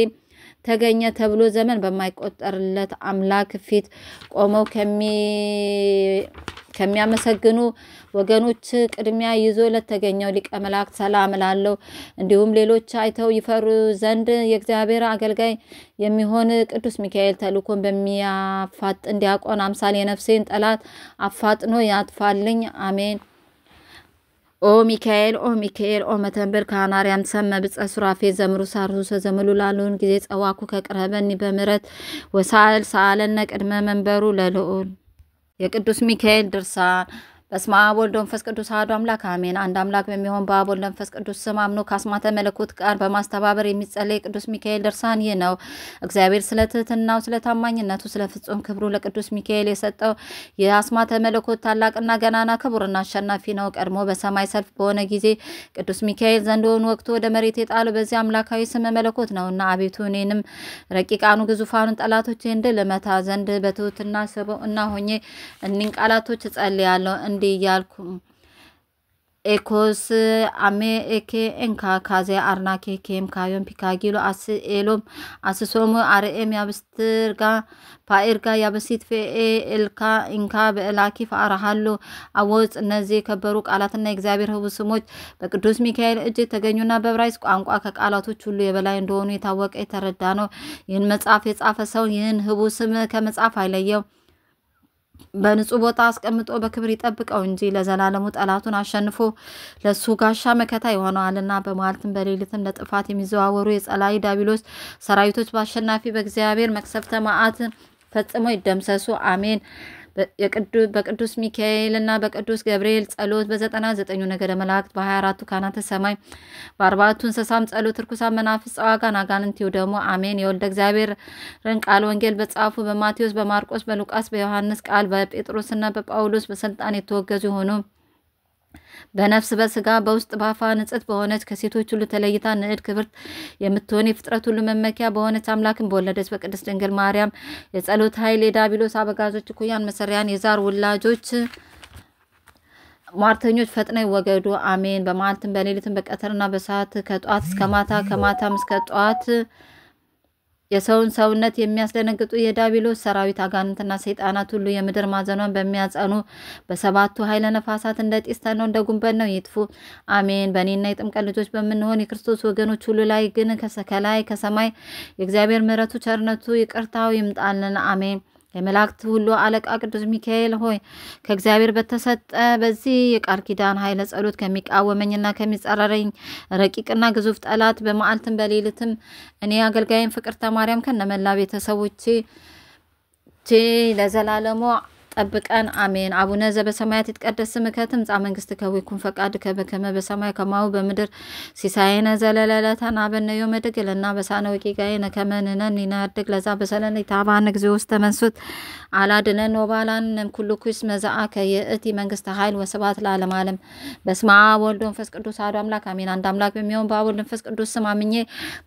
ተገኘ ተብሎ ዘመን በማይቆጠርለት አምላክ ፊት ቆመው ከሚያመሰግኑ ወገኖች ቅድሚያ ይዞ ለተገኘው ሊቀ መላእክት ሰላም እላለሁ። እንዲሁም ሌሎች አይተው ይፈሩ ዘንድ የእግዚአብሔር አገልጋይ የሚሆን ቅዱስ ሚካኤል ተልኮን በሚያፋጥን ዲያቆን አምሳል የነፍሴን ጠላት አፋጥኖ ያጥፋልኝ። አሜን። ኦ ሚካኤል ኦ መተንበር ካናሪያም ሰመ ብጸ ሱራፌ ዘምሩ ሳርሱ ዘመሉ ላሉን ጊዜ ጸዋኩ ከቅረበኒ በምረት ወሳል ሳለነ ቅድመ መንበሩ ለልዑል። የቅዱስ ሚካኤል ድርሳን። በስመ አብ ወወልድ ወመንፈስ ቅዱስ አሐዱ አምላክ አሜን። አንድ አምላክ በሚሆን በአብ ወልድ መንፈስ ቅዱስ ስም አምኖ ከአስማተ መለኮት ጋር በማስተባበር የሚጸለይ ቅዱስ ሚካኤል ድርሳን ይህ ነው። እግዚአብሔር ስለ ትህትናው፣ ስለ ታማኝነቱ፣ ስለ ፍጹም ክብሩ ለቅዱስ ሚካኤል የሰጠው የአስማተ መለኮት ታላቅና ገናና ክቡርና አሸናፊ ነው። ቀድሞ በሰማይ ሰልፍ በሆነ ጊዜ ቅዱስ ሚካኤል ዘንዶውን ወቅቱ ወደ መሬት የጣለው በዚህ አምላካዊ ስም መለኮት ነውና አቤቱ እኔንም ረቂቃኑ ግዙፋኑን ጠላቶቼን ድል እመታ ዘንድ በትህትና ስብዕና ሆኜ እኒን ቃላቶች እጸልያለሁ። እንዲህ እያልኩ ኤኮስ አሜ ኤኬ እንካ ካዜ አርናኬ ኬም ካዮን ፒካጊሎ አስ ኤሎም አስሶሙ አርኤም ያብስትርጋ ፓኤርጋ ያበሲት ፌኤ ኤልካ ኢንካ በእላኪ ፈአራሃሉ አወጽ። እነዚህ የከበሩ ቃላትና የእግዚአብሔር ህቡ ስሞች በቅዱስ ሚካኤል እጅ የተገኙና በዕብራይስጥ ቋንቋ ከቃላቶች ሁሉ የበላይ እንደሆኑ የታወቀ የተረዳ ነው። ይህን መጽሐፍ የጻፈ ሰው ይህን ህቡ ስም ከመጽሐፍ አይለየው፣ በንጹህ ቦታ አስቀምጦ በክብር ይጠብቀው እንጂ ለዘላለሙ ጠላቱን አሸንፎ ለሱ ጋሻ መከታ ይሆነዋልና። በመዓልትም በሌሊትም ለጥፋት የሚዘዋወሩ የጸላይ ዲያብሎስ ሰራዊቶች በአሸናፊ በእግዚአብሔር መቅሰፍተ መዓት ፈጽሞ ይደምሰሱ። አሜን። በቅዱስ ሚካኤልና በቅዱስ ገብርኤል ጸሎት በ99 ነገደ መላእክት በ24ቱ ካህናተ ሰማይ በ40ቱ እንስሳም ጸሎት ርኩሳን መናፍስት ጸዋጋን አጋንንት ይውደሙ። አሜን። የወልደ እግዚአብሔርን ቃል ወንጌል በጻፉ በማቴዎስ በማርቆስ በሉቃስ በዮሐንስ ቃል በጴጥሮስና በጳውሎስ በስልጣን የተወገዙ ሆኑ። በነፍስ በስጋ በውስጥ ባፋ ንጽሕት በሆነች ከሴቶች ሁሉ ተለይታ ንዕድ ክብርት የምትሆን የፍጥረት ሁሉ መመኪያ በሆነች አምላክን በወለደች በቅድስት ድንግል ማርያም የጸሎት ኃይል የዲያብሎስ አበጋዞች እኩያን መሰሪያን የዛር ውላጆች ሟርተኞች ፈጥነው ይወገዱ። አሜን። በመዓልትም በሌሊትም በቀትርና በሰዓት ከጧት እስከ ማታ ከማታም እስከ ጧት የሰውን ሰውነት የሚያስደነግጡ የዲያብሎስ ሰራዊት አጋንንትና ሰይጣናት ሁሉ የምድር ማዘኗን በሚያጸኑ በሰባቱ ኃይለ ነፋሳት እንደ ጢስ ተነው እንደ ጉንበን ነው ይጥፉ። አሜን። በእኔና የጥምቀት ልጆች በምንሆን የክርስቶስ ወገኖች ሁሉ ላይ ግን ከላይ ከሰማይ የእግዚአብሔር ምሕረቱ ቸርነቱ ይቅርታው ይምጣልን። አሜን። የመላእክት ሁሉ አለቃ ቅዱስ ሚካኤል ሆይ ከእግዚአብሔር በተሰጠ በዚህ የቃል ኪዳን ኃይለ ጸሎት ከሚቃወመኝና ከሚጸረረኝ ረቂቅና ግዙፍ ጠላት በመዓልትም በሌሊትም እኔ አገልጋይን ፍቅርተ ማርያም ከነመላ ቤተሰቦቼ ለዘላለሙ ጠብቀን። አሜን። አቡነ ዘበሰማያት ይትቀደስ ስምከ ትምጻእ መንግስትከ ወይኩን ፈቃድከ በከመ በሰማይ ከማሁ በምድር ሲሳየነ ዘለለዕለትነ ሀበነ ዮም ወኅድግ ለነ አበሳነ ወጌጋየነ ከመ ንሕነኒ ንኅድግ ለዘ አበሰለነ ኢታብአነ እግዚኦ ውስተ መንሱት አላድነን ወባላን ኩሉ ኩስ መዛአከ የእቲ መንግስተ ኃይል ወስብሐት ለዓለመ ዓለም። በስመ አብ ወወልድ ወመንፈስ ቅዱስ አሐዱ አምላክ አሜን። አንድ አምላክ በሚሆን በአብ ወልድ መንፈስ ቅዱስ ስም አምኜ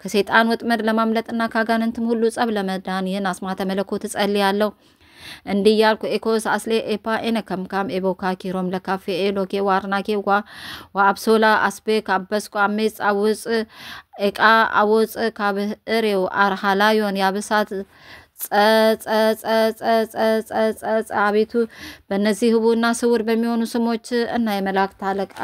ከሰይጣን ወጥመድ ለማምለጥና ከአጋንንትም ሁሉ ጸብ ለመዳን ይህን አስማተ መለኮት እጸልያለሁ። እንዲህ ያልኩ ኤኮስ አስሌ ኤፓ ኤነ ከምካም ኤቦካ ኪሮም ለካፌ ኤሎኬ ዋርናኬ ወአብሶላ አስፔ ካበስኩ አሜጽ አውጽ ኤቃ አወጽ ካብህሬው አርሃላዮን ያብሳት አቤቱ በእነዚህ ህቡና ስውር በሚሆኑ ስሞች እና የመላእክት አለቃ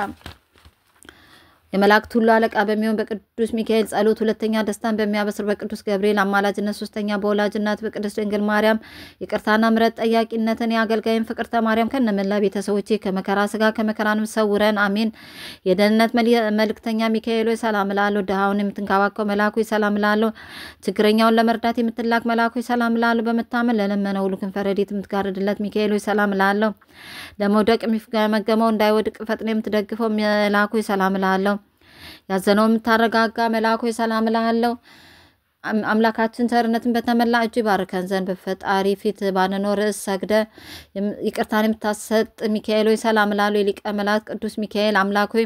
የመላእክት ሁሉ አለቃ በሚሆን በቅዱስ ሚካኤል ጸሎት ሁለተኛ ደስታን በሚያበስር በቅዱስ ገብርኤል አማላጅነት ሶስተኛ በወላጅ እናት በቅድስት ድንግል ማርያም ይቅርታና ምሕረት ጠያቂነትን የአገልጋይን ፍቅርተ ማርያም ከነመላ ቤተሰቦቼ ከመከራ ስጋ ከመከራ ነፍስ ሰውረን አሜን። የደህንነት መልእክተኛ ሚካኤል ሆይ ሰላም እላለሁ። ድሃውን የምትንከባከብ መልአክ ሆይ ሰላም እላለሁ። ችግረኛውን ለመርዳት የምትላክ መልአክ ሆይ ሰላም እላለሁ። በመታመን ለለመነ ሁሉ ክንፈ ረድኤት የምትጋርድለት ሚካኤል ሆይ ሰላም እላለሁ። ለመውደቅ የሚገመገመው እንዳይወድቅ ፈጥኖ የምትደግፈው መልአክ ሆይ ሰላም እላለሁ። ያዘነው የምታረጋጋ መልአክ ሆይ ሰላም እላለሁ። አምላካችን ቸርነትን በተመላ እጅ ባርከን ዘንድ በፈጣሪ ፊት ባንኖር ርዕስ ሰግደ ይቅርታን የምታሰጥ ሚካኤል ሆይ ሰላም እላለሁ። የሊቀ መላእክት ቅዱስ ሚካኤል አምላክ ሆይ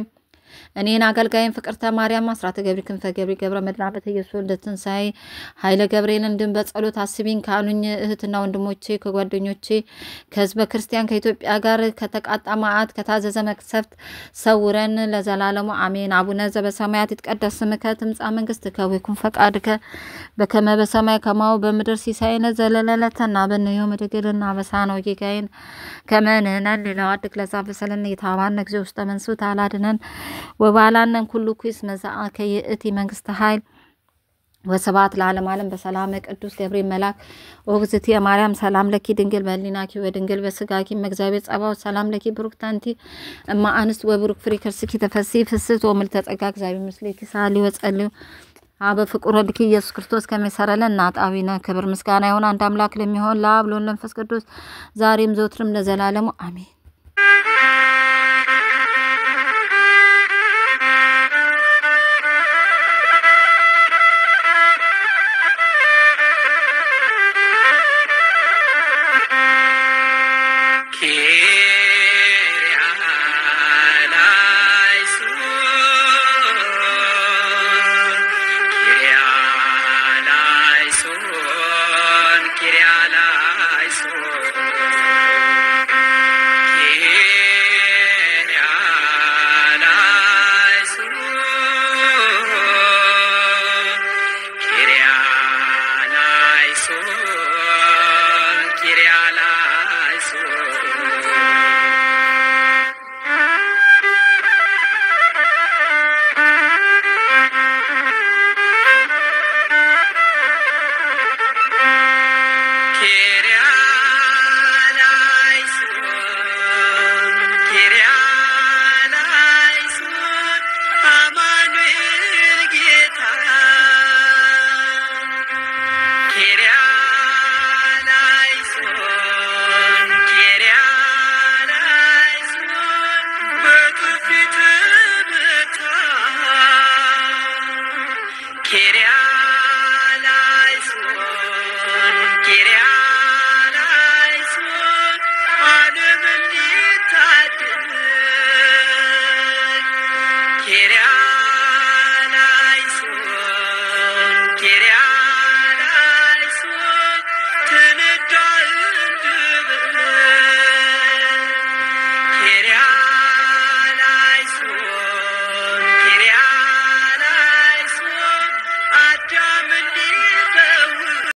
እኔን አገልጋይን ፍቅርተ ማርያም አስራተ ገብሪ ክንፈ ገብሪ ገብረ መድኃኒተ ኢየሱስ ለትንሳኤ ኃይለ ገብርኤል እንድን በጸሎት አስቢኝ ካሉኝ እህትና ወንድሞቼ ከጓደኞቼ ከህዝበ ክርስቲያን ከኢትዮጵያ ጋር ከተቃጣ መዓት ከታዘዘ መቅሰፍት ሰውረን ለዘላለሙ አሜን። አቡነ ዘበሰማያት ይትቀደስ ስምከ ትምጻእ መንግስትከ ወይኩን ፈቃድከ በከመ በሰማይ ከማሁ በምድር ሲሳየነ ዘለለዕለትነ ሀበነ ዮም ወኅድግና አበሳነ ወጌጋየነ ከመ ንሕነኒ ለአድግ ለዛብሰለነ የታባነ እግዚኦ ውስተ መንሱት አላድነን ወባላነን ኩሉ ኩስ መዛአ ከየእቲ መንግስት ኃይል ወስብሐት ለዓለም ዓለም በሰላም ቅዱስ ገብርኤል መልአክ ወግዝእቲ ማርያም ሰላም ለኪ ድንግል በሕሊናኪ ወድንግል በስጋኪ እግዚአብሔር ጸባኦት ሰላም ለኪ ብሩክት አንቲ እማ አንስት ወብሩክ ፍሬ ከርስኪ ተፈሥሒ ፍስሕት ወምልዕተ ጸጋ እግዚአብሔር ምስሌኪ ሳሊ ወጸልዩ አበ ፍቁር ወልድኪ ኢየሱስ ክርስቶስ ከመሰረለን ናጣዊነ ክብር ምስጋና ይሁን አንድ አምላክ ለሚሆን ለአብ ለወልድ ለመንፈስ ቅዱስ ዛሬም ዘወትርም ለዘላለሙ አሜን። Kiri